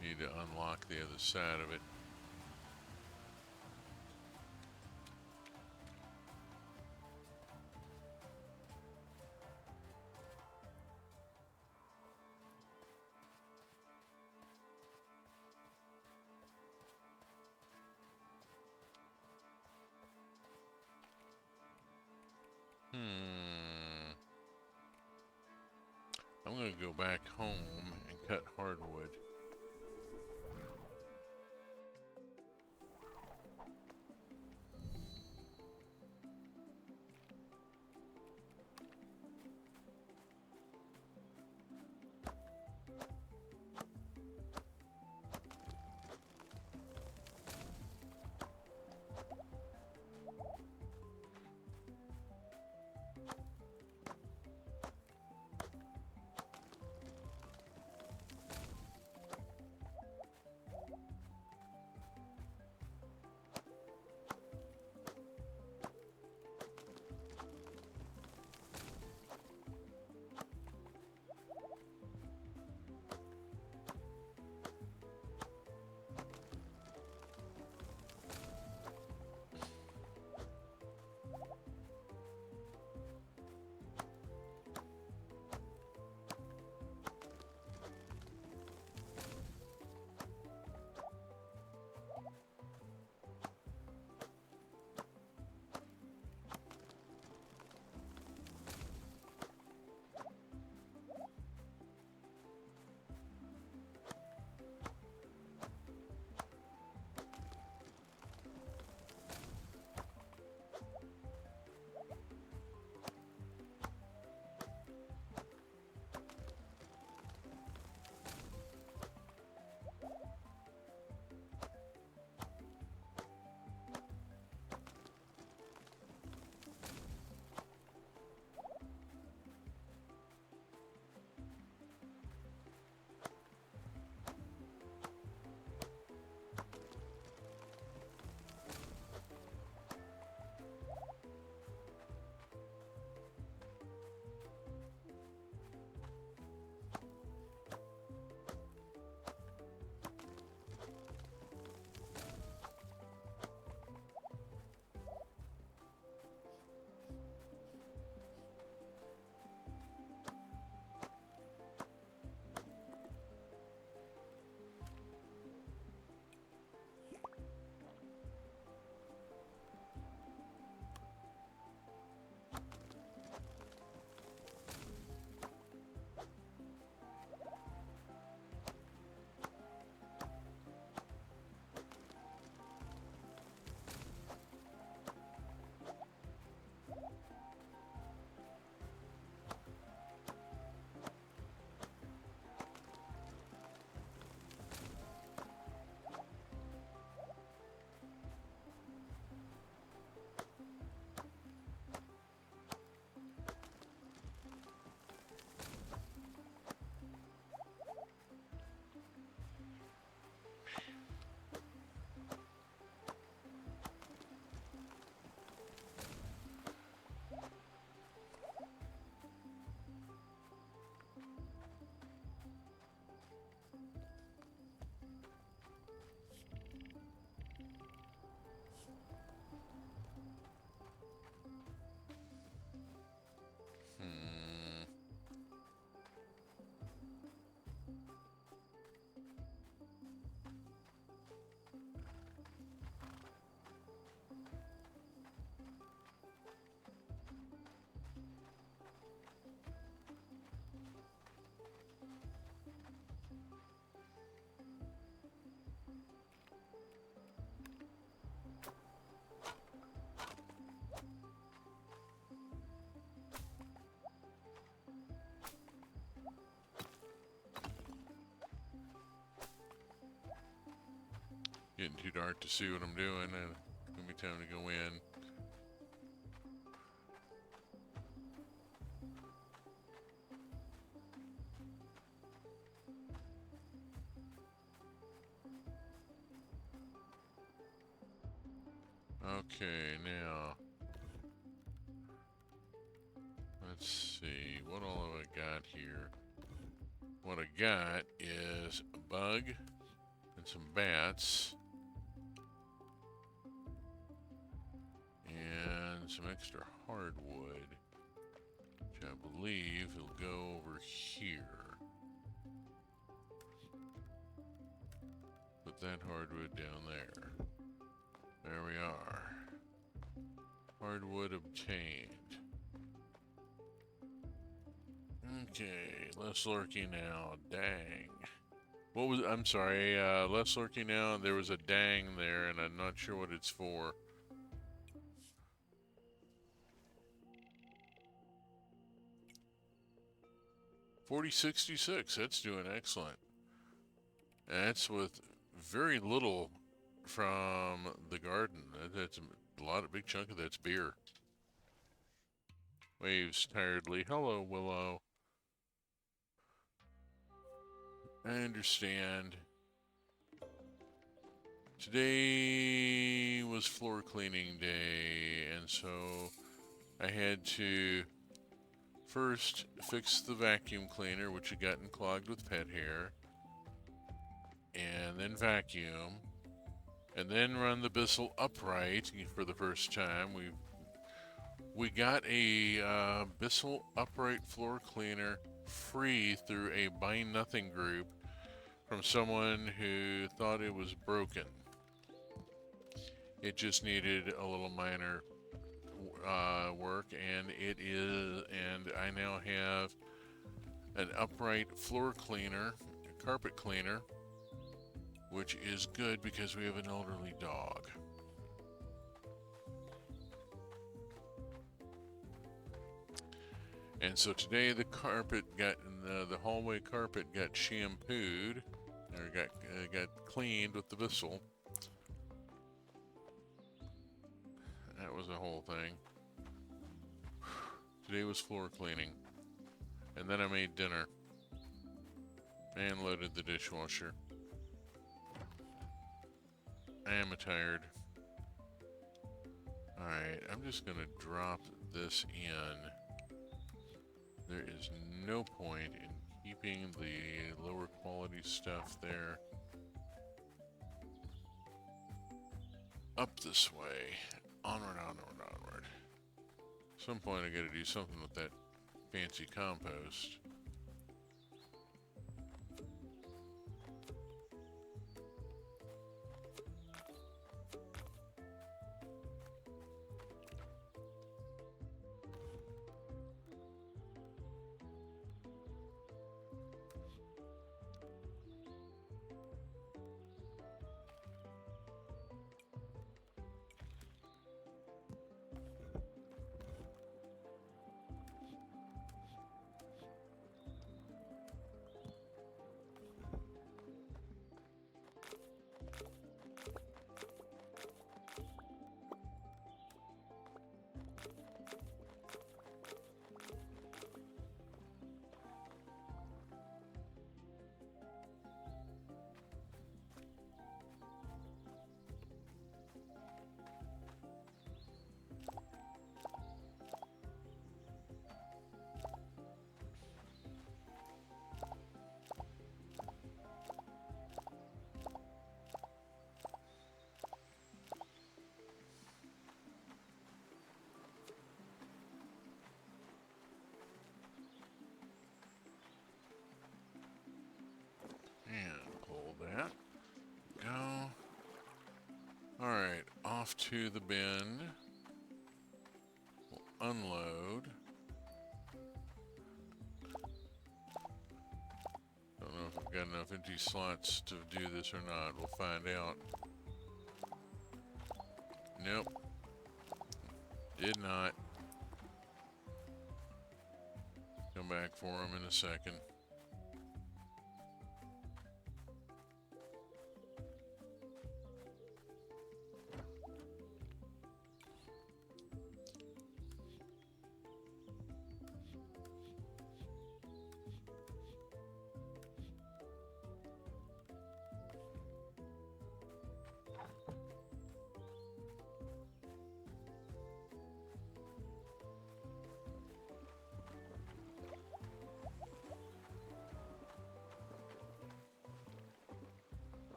Need to unlock the other side of it. I'm gonna go back home and cut hardwood. getting too dark to see what I'm doing, and it's gonna be time to go in. Okay, now let's see, what all have I got here? What I got is a bug and some bats and some extra hardwood, which I believe will go over here. Put that hardwood down there. There we are. Hardwood obtained. Okay, less lurking now. Dang. What was, I'm sorry, less lurking now. There was a dang there, and I'm not sure what it's for. $40.66, that's doing excellent. That's with very little from the garden. That's a lot, a big chunk of that's beer. Waves tiredly. Hello, Willow. I understand. Today was floor cleaning day, and so I had to first fix the vacuum cleaner, which had gotten clogged with pet hair, and then vacuum, and then run the Bissell upright for the first time. We got a Bissell upright floor cleaner free through a Buy Nothing group from someone who thought it was broken. It just needed a little minor work, and it is, and I now have an upright floor cleaner, a carpet cleaner, which is good because we have an elderly dog. And so today the carpet got, the hallway carpet got shampooed, or got cleaned with the Bissell. That was the whole thing. Today was floor cleaning. And then I made dinner. And loaded the dishwasher. I am tired. Alright, I'm just gonna drop this in. There is no point in keeping the lower quality stuff there. Up this way. Onward, onward, onward. At some point I gotta do something with that fancy compost. And pull that. Go. Alright, off to the bin. We'll unload. Don't know if I've got enough empty slots to do this or not. We'll find out. Nope. Did not. Come back for them in a second.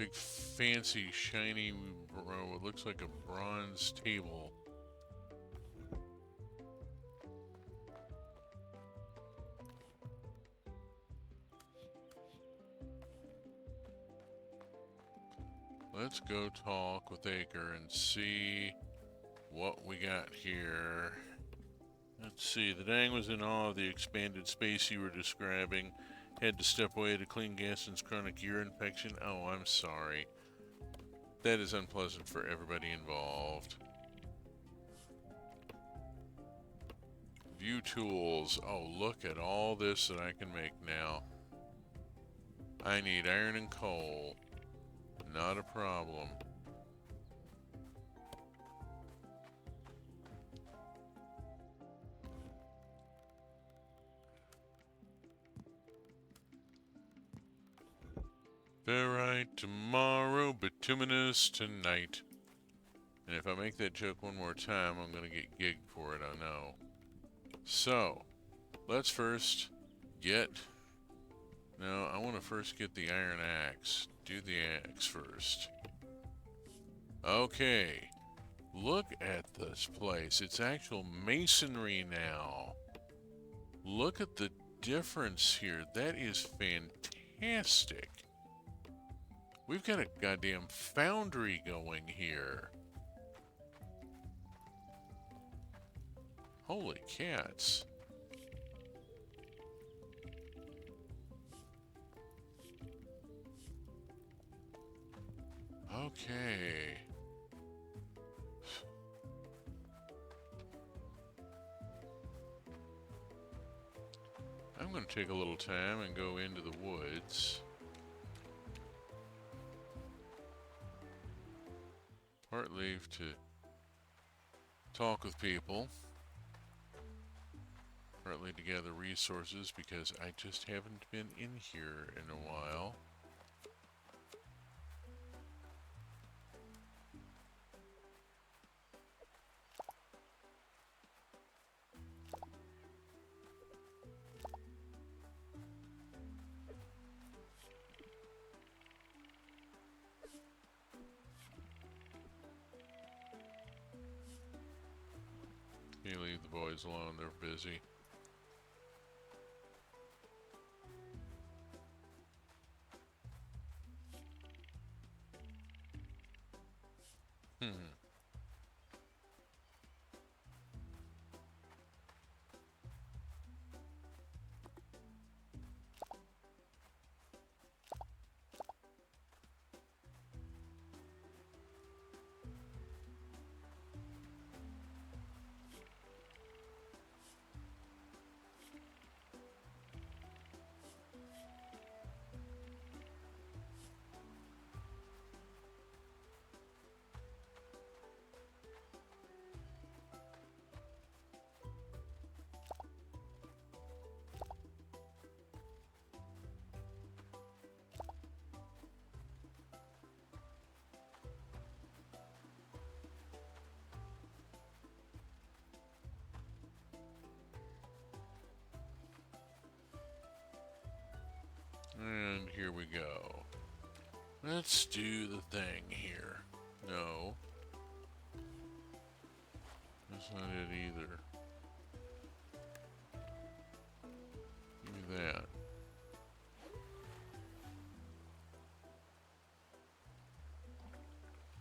Big fancy shiny, it looks like a bronze table. Let's go talk with Acre and see what we got here. Let's see, the Dang was in awe of the expanded space you were describing. Had to step away to clean Gaston's chronic ear infection. Oh, I'm sorry. That is unpleasant for everybody involved. View tools. Oh, look at all this that I can make now. I need iron and coal. Not a problem. Ferrite tomorrow, bituminous tonight. And if I make that joke one more time, I'm gonna get gigged for it, I know. So, let's first get... No, I want to first get the iron axe. Do the axe first. Okay. Look at this place. It's actual masonry now. Look at the difference here. That is fantastic. We've got a goddamn foundry going here. Holy cats. Okay. I'm going to take a little time and go into the woods. Partly to talk with people. Partly to gather resources because I just haven't been in here in a while. You leave the boys alone, they're busy. And here we go. Let's do the thing here. No. That's not it either. Give me that.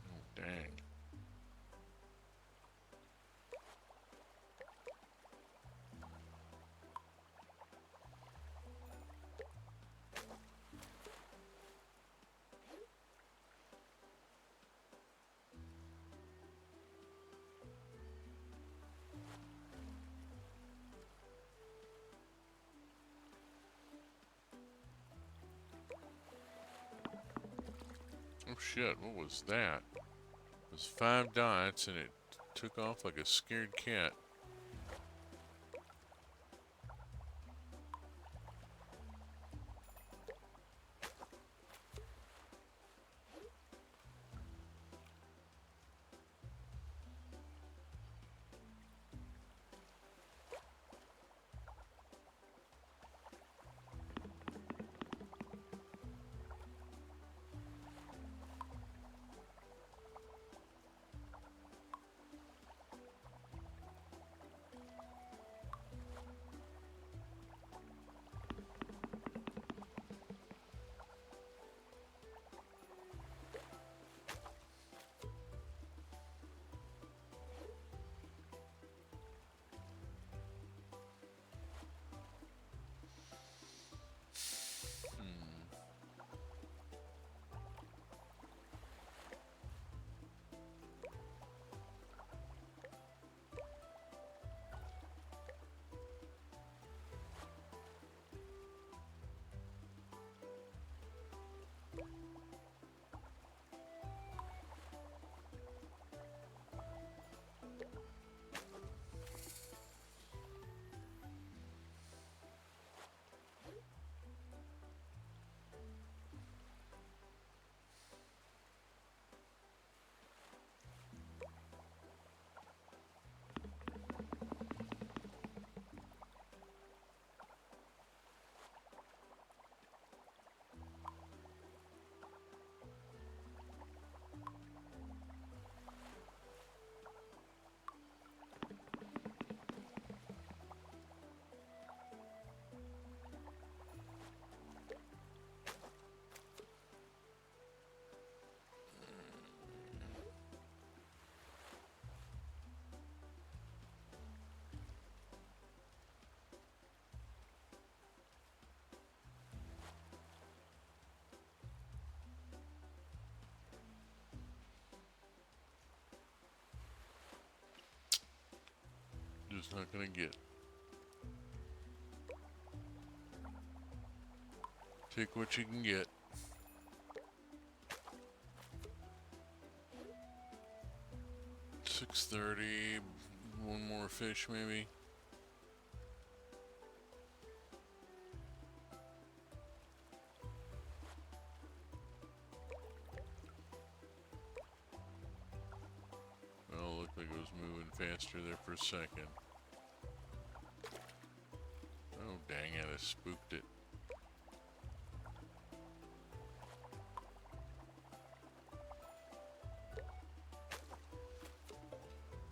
Oh, dang. Oh shit, what was that? It was 5 dots and it took off like a scared cat. Not gonna get. Take what you can get. $6.30. One more fish, maybe. Well, looked like it was moving faster there for a second. Oh, dang it, I spooked it.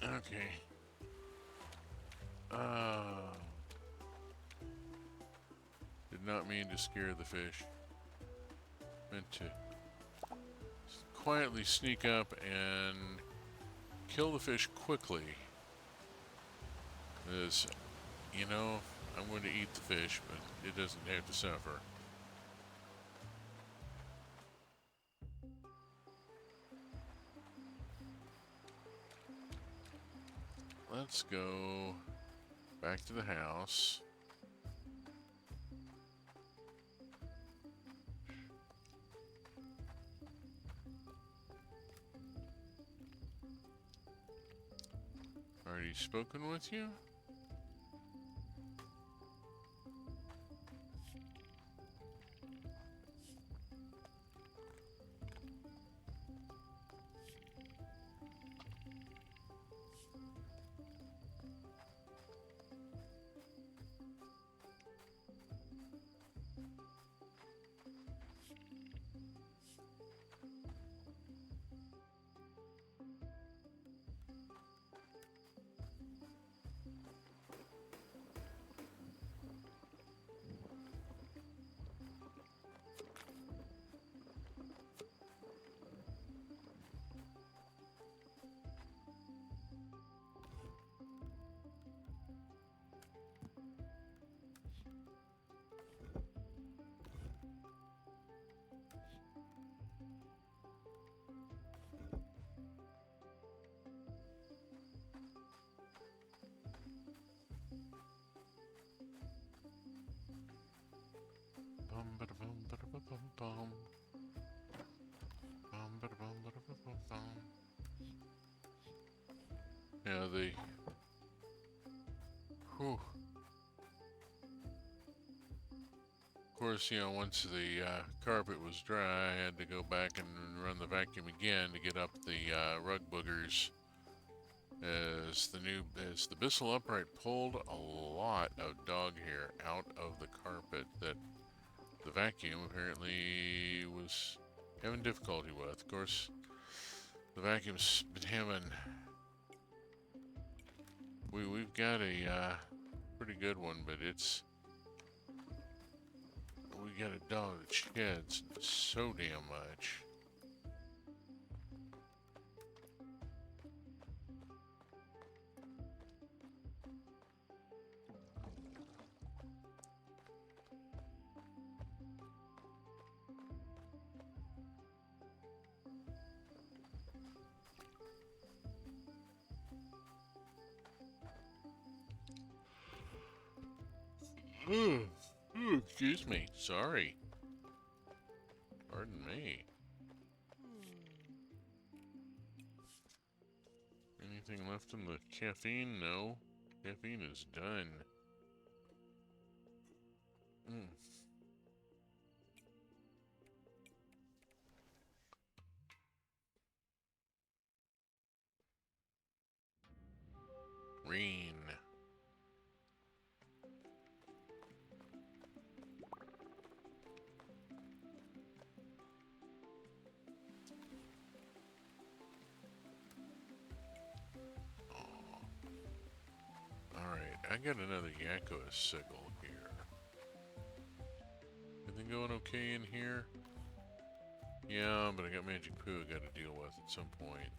Okay. Did not mean to scare the fish. Meant to quietly sneak up and kill the fish quickly. Because, you know, I'm going to eat the fish, but it doesn't have to suffer. Let's go back to the house. Already spoken with you? Yeah, whew. Of course, you know, once the carpet was dry, I had to go back and run the vacuum again to get up the rug boogers. As the Bissell upright pulled a lot of dog hair out of the carpet that the vacuum apparently was having difficulty with. Of course, the vacuum's been having. We've got a pretty good one, but we got a dog that sheds so damn much. Excuse me. Sorry. Pardon me. Anything left in the caffeine? No. Caffeine is done. Rain. I got another Yakuan sickle here. Everything going okay in here? Yeah, but I got magic poo I gotta deal with at some point.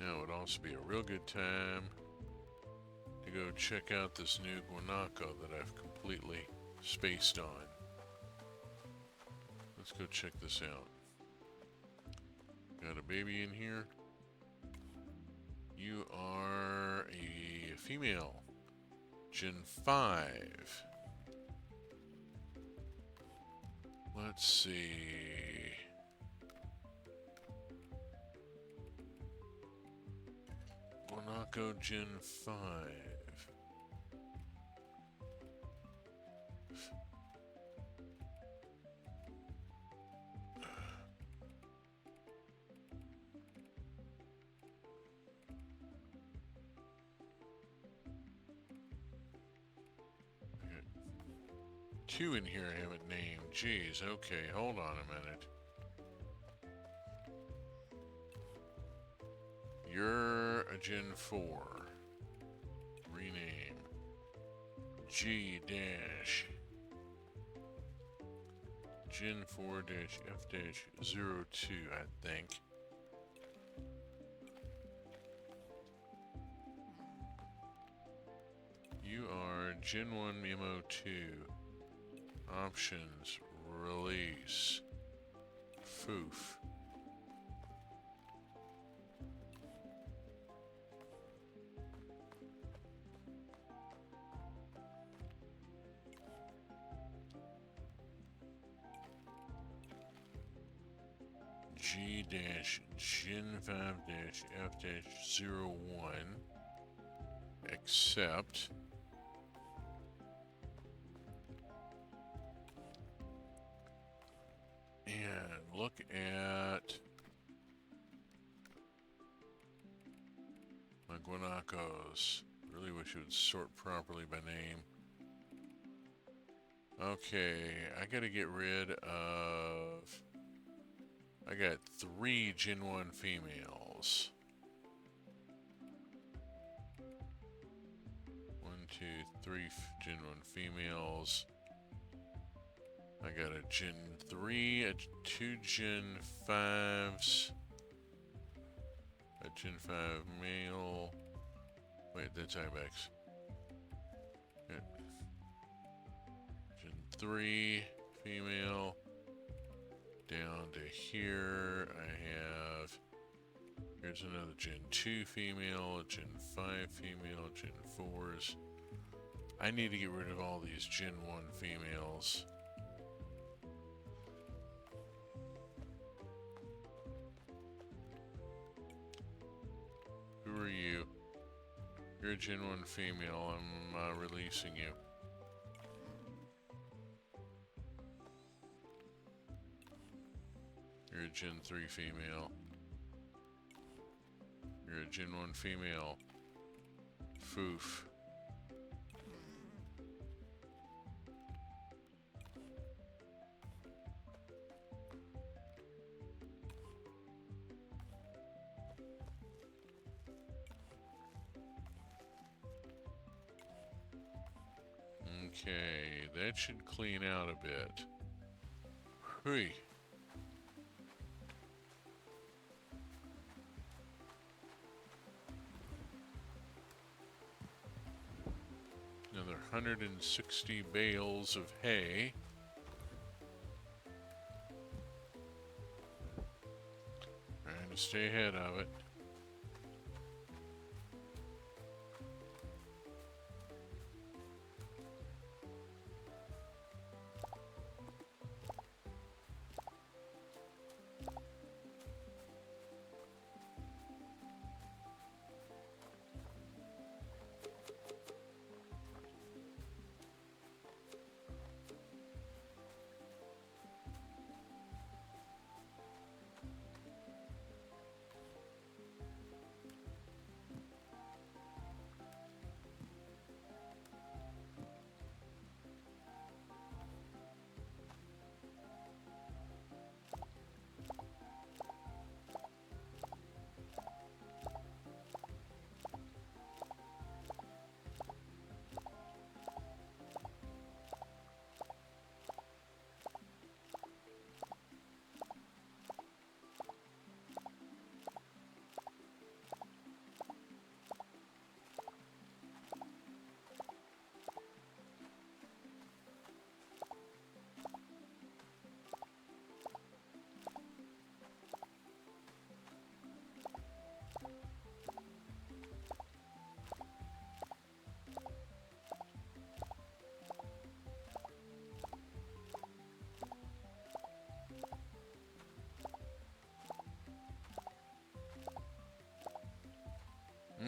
Now would also be a real good time to go check out this new guanaco that I've completely spaced on. Let's go check this out. Got a baby in here. You are a female. Gen 5. Let's see. Guanaco Gen 5. Two in here I haven't named. Jeez, okay, hold on a minute. You're a Gen 4. Rename. G dash. Gen 4 dash F dash 02, I think. You are Gen 1 Memo 2. Options, release, foof. G dash Gen 5 dash F dash 01, accept. And look at my guanacos. Really wish it would sort properly by name. Okay, I gotta get rid of... I got 3 Gen 1 females. 1, 2, 3 Gen 1 females. I got a Gen 3, 2 Gen 5s, a Gen 5 male. Wait, that's IBEX. Okay. Gen 3 female. Down to here, I have. Here's another Gen 2 female, Gen 5 female, Gen 4s. I need to get rid of all these Gen 1 females. Who are you? You're a Gen 1 female. I'm releasing you. You're a Gen 3 female. You're a Gen 1 female. Foof. Okay, that should clean out a bit. Hui. Another 160 bales of hay. Trying to stay ahead of it.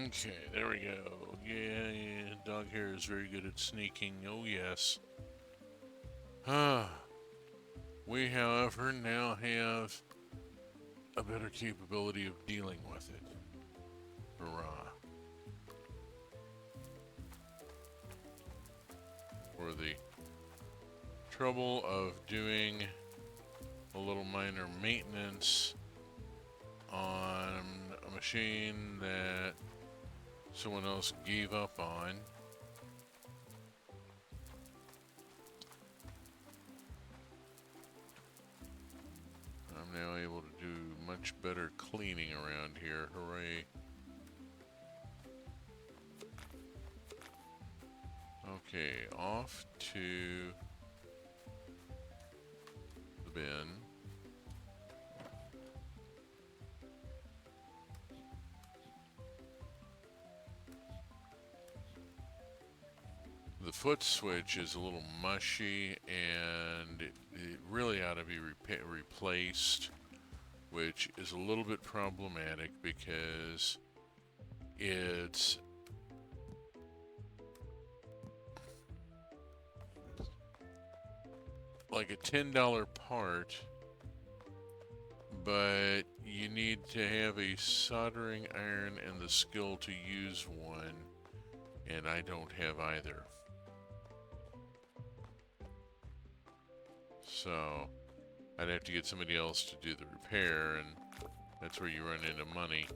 Okay, there we go. Yeah, dog hair is very good at sneaking. Oh, yes. Ah, we, however, now have a better capability of dealing with it. Hurrah. For the trouble of doing a little minor maintenance on a machine that someone else gave up on. I'm now able to do much better cleaning around here. Hooray. Okay, off to the bin. The foot switch is a little mushy and it really ought to be replaced, which is a little bit problematic because it's like a $10 part, but you need to have a soldering iron and the skill to use one, and I don't have either. So I'd have to get somebody else to do the repair, and that's where you run into money.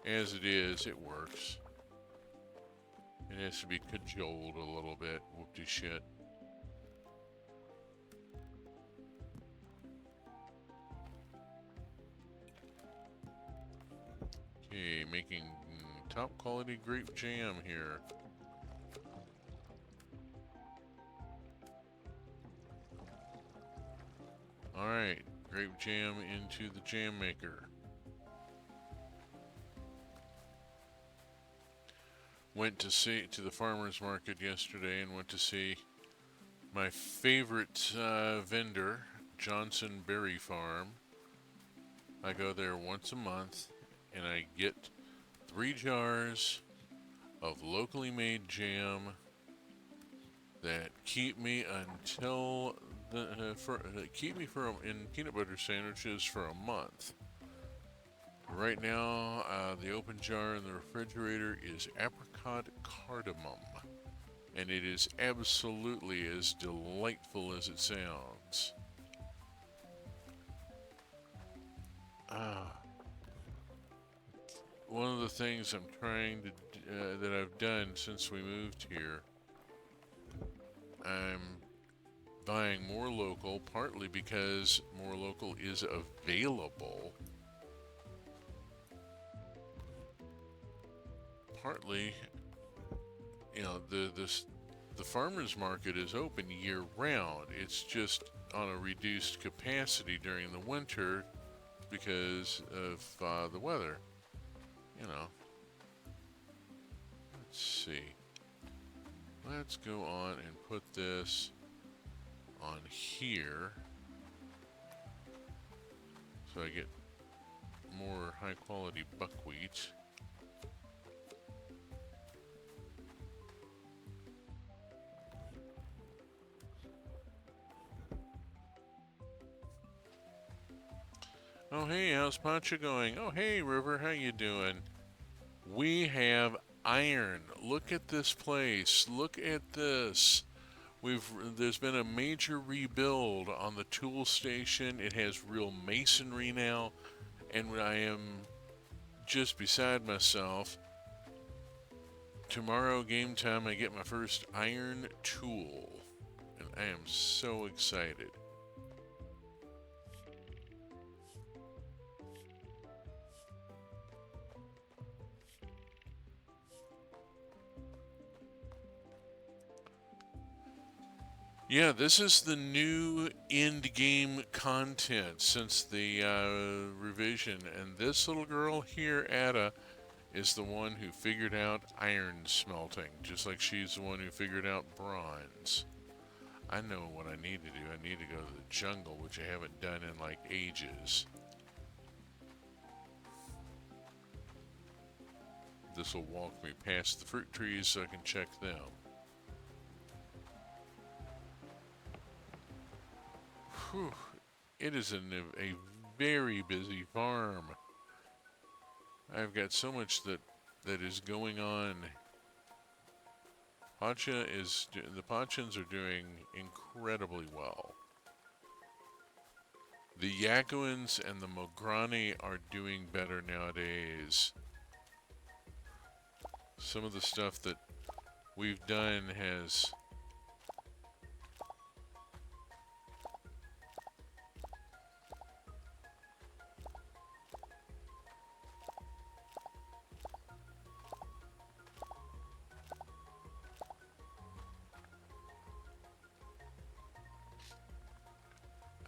As it is, it works. It has to be cajoled a little bit. Whoop-de shit. Okay, making top quality grape jam here. Alright, grape jam into the jam maker. Went to the farmer's market yesterday and went to see my favorite vendor, Johnson Berry Farm. I go there once a month and I get 3 jars of locally made jam that keep me until keep me in peanut butter sandwiches for a month. Right now, the open jar in the refrigerator is apricot cardamom, and it is absolutely as delightful as it sounds. One of the things I'm trying to that I've done since we moved here, I'm buying more local, partly because more local is available, partly, you know, the farmers market is open year round. It's just on a reduced capacity during the winter because of the weather. You know. Let's see. Let's go on and put this on here so I get more high quality buckwheat. Oh hey, how's Pacha going? Oh hey, River, how you doing? We have iron. Look at this place. Look at this. There's been a major rebuild on the tool station. It has real masonry now, and I am just beside myself. Tomorrow game time I get my first iron tool, and I am so excited. Yeah, this is the new end game content since the revision, and this little girl here, Ata, is the one who figured out iron smelting, just like she's the one who figured out bronze. I know what I need to do. I need to go to the jungle, which I haven't done in like ages. This will walk me past the fruit trees so I can check them. Whew. It is a very busy farm. I've got so much that is going on. The Pachans are doing incredibly well. The Yakuans and the Mograni are doing better nowadays. Some of the stuff that we've done has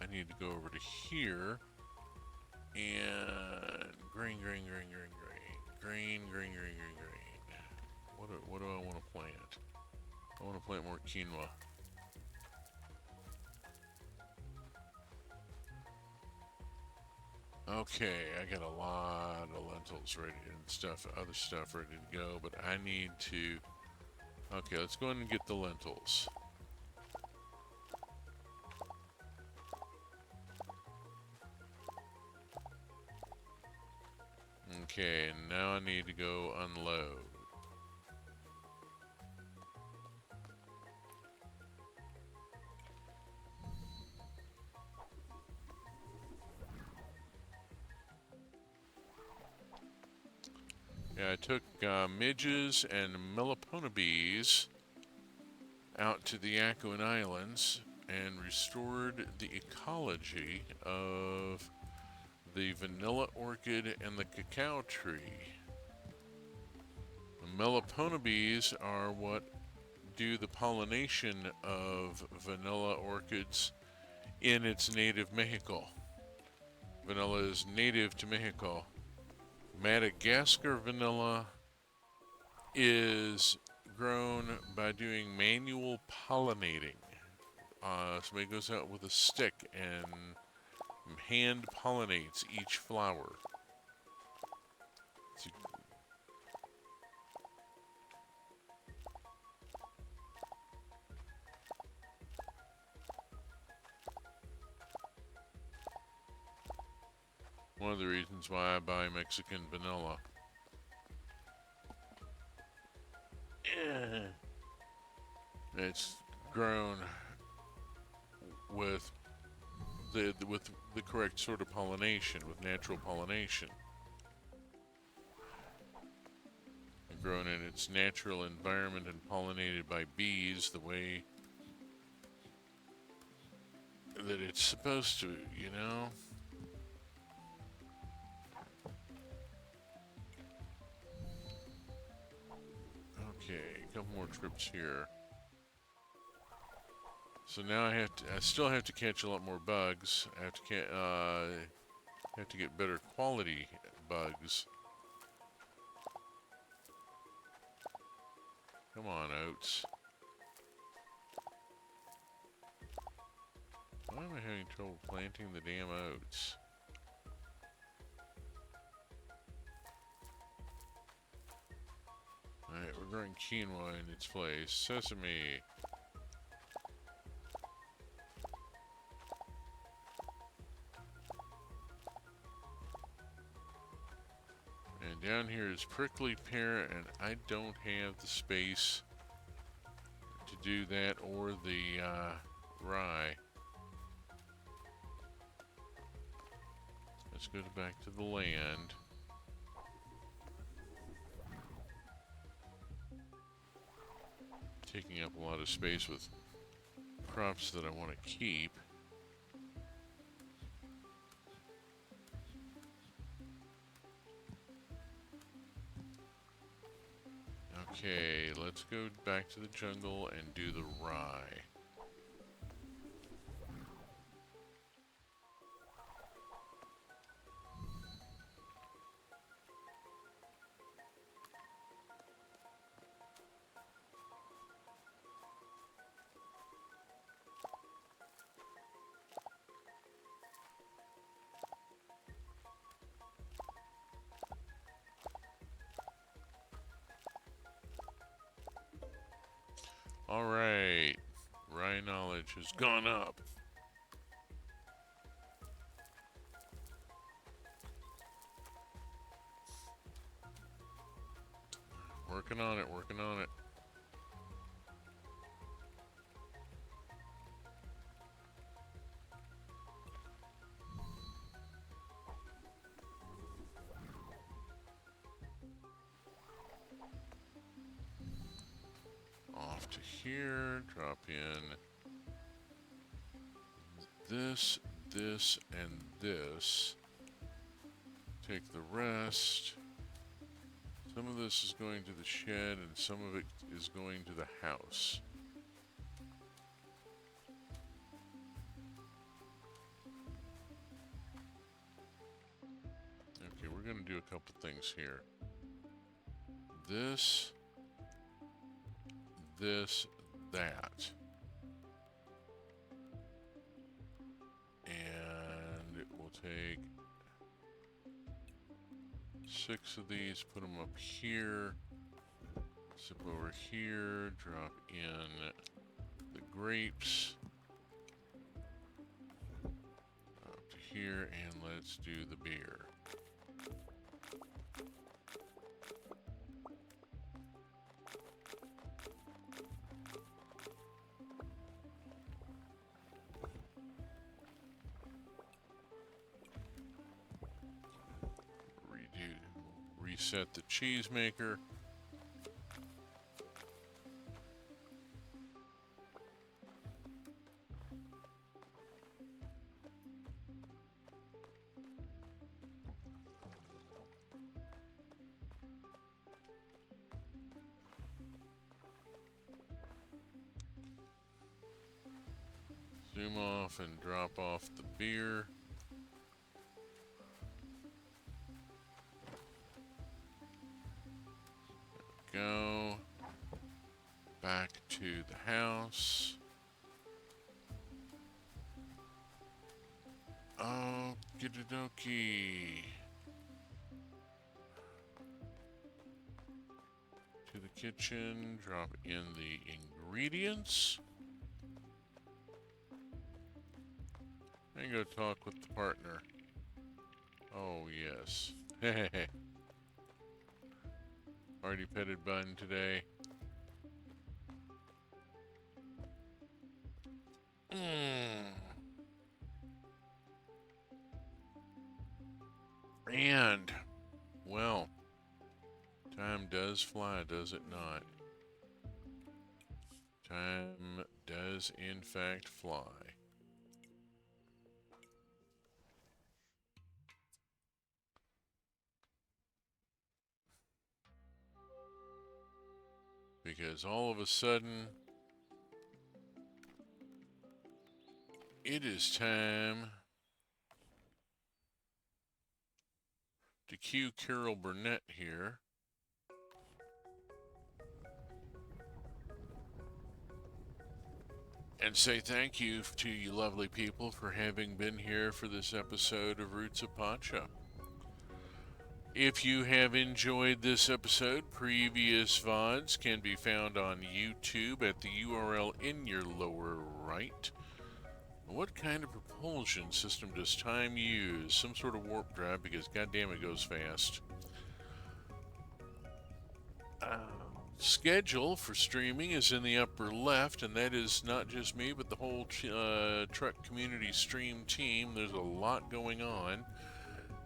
I need to go over to here and green. What do I want to plant? I want to plant more quinoa. Okay, I got a lot of lentils ready and other stuff ready to go, but I need to. Okay, let's go ahead and get the lentils. Okay, now I need to go unload. Yeah, I took midges and melipona bees out to the Yakuan Islands and restored the ecology of the vanilla orchid and the cacao tree. The melipona bees are what do the pollination of vanilla orchids in its native Mexico. Vanilla is native to Mexico. Madagascar vanilla is grown by doing manual pollinating. Somebody goes out with a stick and hand pollinates each flower. One of the reasons why I buy Mexican vanilla. It's grown with the correct sort of pollination, with natural pollination. And grown in its natural environment and pollinated by bees the way that it's supposed to, you know? Okay, a couple more trips here. So now I still have to catch a lot more bugs. I have to get better quality bugs. Come on, oats. Why am I having trouble planting the damn oats? Alright, we're growing quinoa in its place. Sesame. And down here is prickly pear, and I don't have the space to do that or the rye. Let's go back to the land. Taking up a lot of space with crops that I want to keep. Okay, let's go back to the jungle and do the rye. damage has gone up. Working on it, working on it. Off to here, drop in this, this, and this. Take the rest. Some of this is going to the shed, and some of it is going to the house. Okay, we're going to do a couple things here. This, that. And it will take 6 of these, put them up here, zip over here, drop in the grapes, up to here, and let's do the beer. Reset the cheese maker. Zoom off and drop off the beer. Go back to the house. Okie dokie. To the kitchen, drop in the ingredients. And go talk with the partner. Oh, yes. Already petted Bun today. And, well, time does fly, does it not? Time does, in fact, fly. Because all of a sudden, it is time to cue Carol Burnett here. And say thank you to you lovely people for having been here for this episode of Roots of Pacha. If you have enjoyed this episode, previous VODs can be found on YouTube at the URL in your lower right. What kind of propulsion system does Time use? Some sort of warp drive, because goddamn it goes fast. Schedule for streaming is in the upper left, and that is not just me, but the whole truck community stream team. There's a lot going on.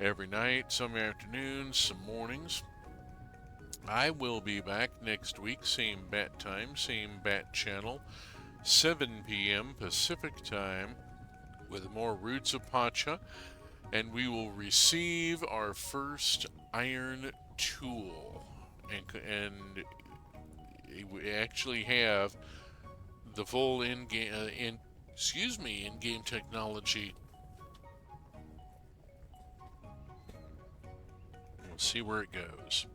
Every night, some afternoons, some mornings. I will be back next week, same bat time, same bat channel, 7 p.m. Pacific time, with more Roots of Pacha, and we will receive our first iron tool. And we actually have the full in-game technology. We'll see where it goes.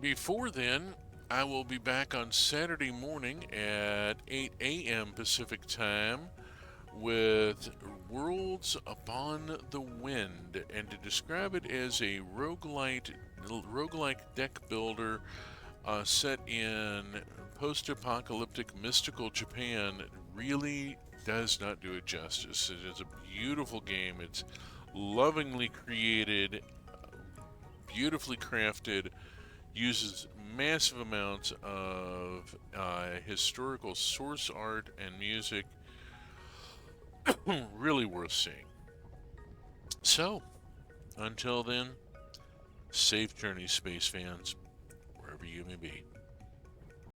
Before then, I will be back on Saturday morning at 8 a.m. Pacific time with Worlds Upon the Wind, and to describe it as a roguelike deck builder set in post-apocalyptic mystical Japan really does not do it justice. It is a beautiful game. It's lovingly created, beautifully crafted, uses massive amounts of historical source art and music. Really worth seeing. So, until then, safe journey, space fans, wherever you may be.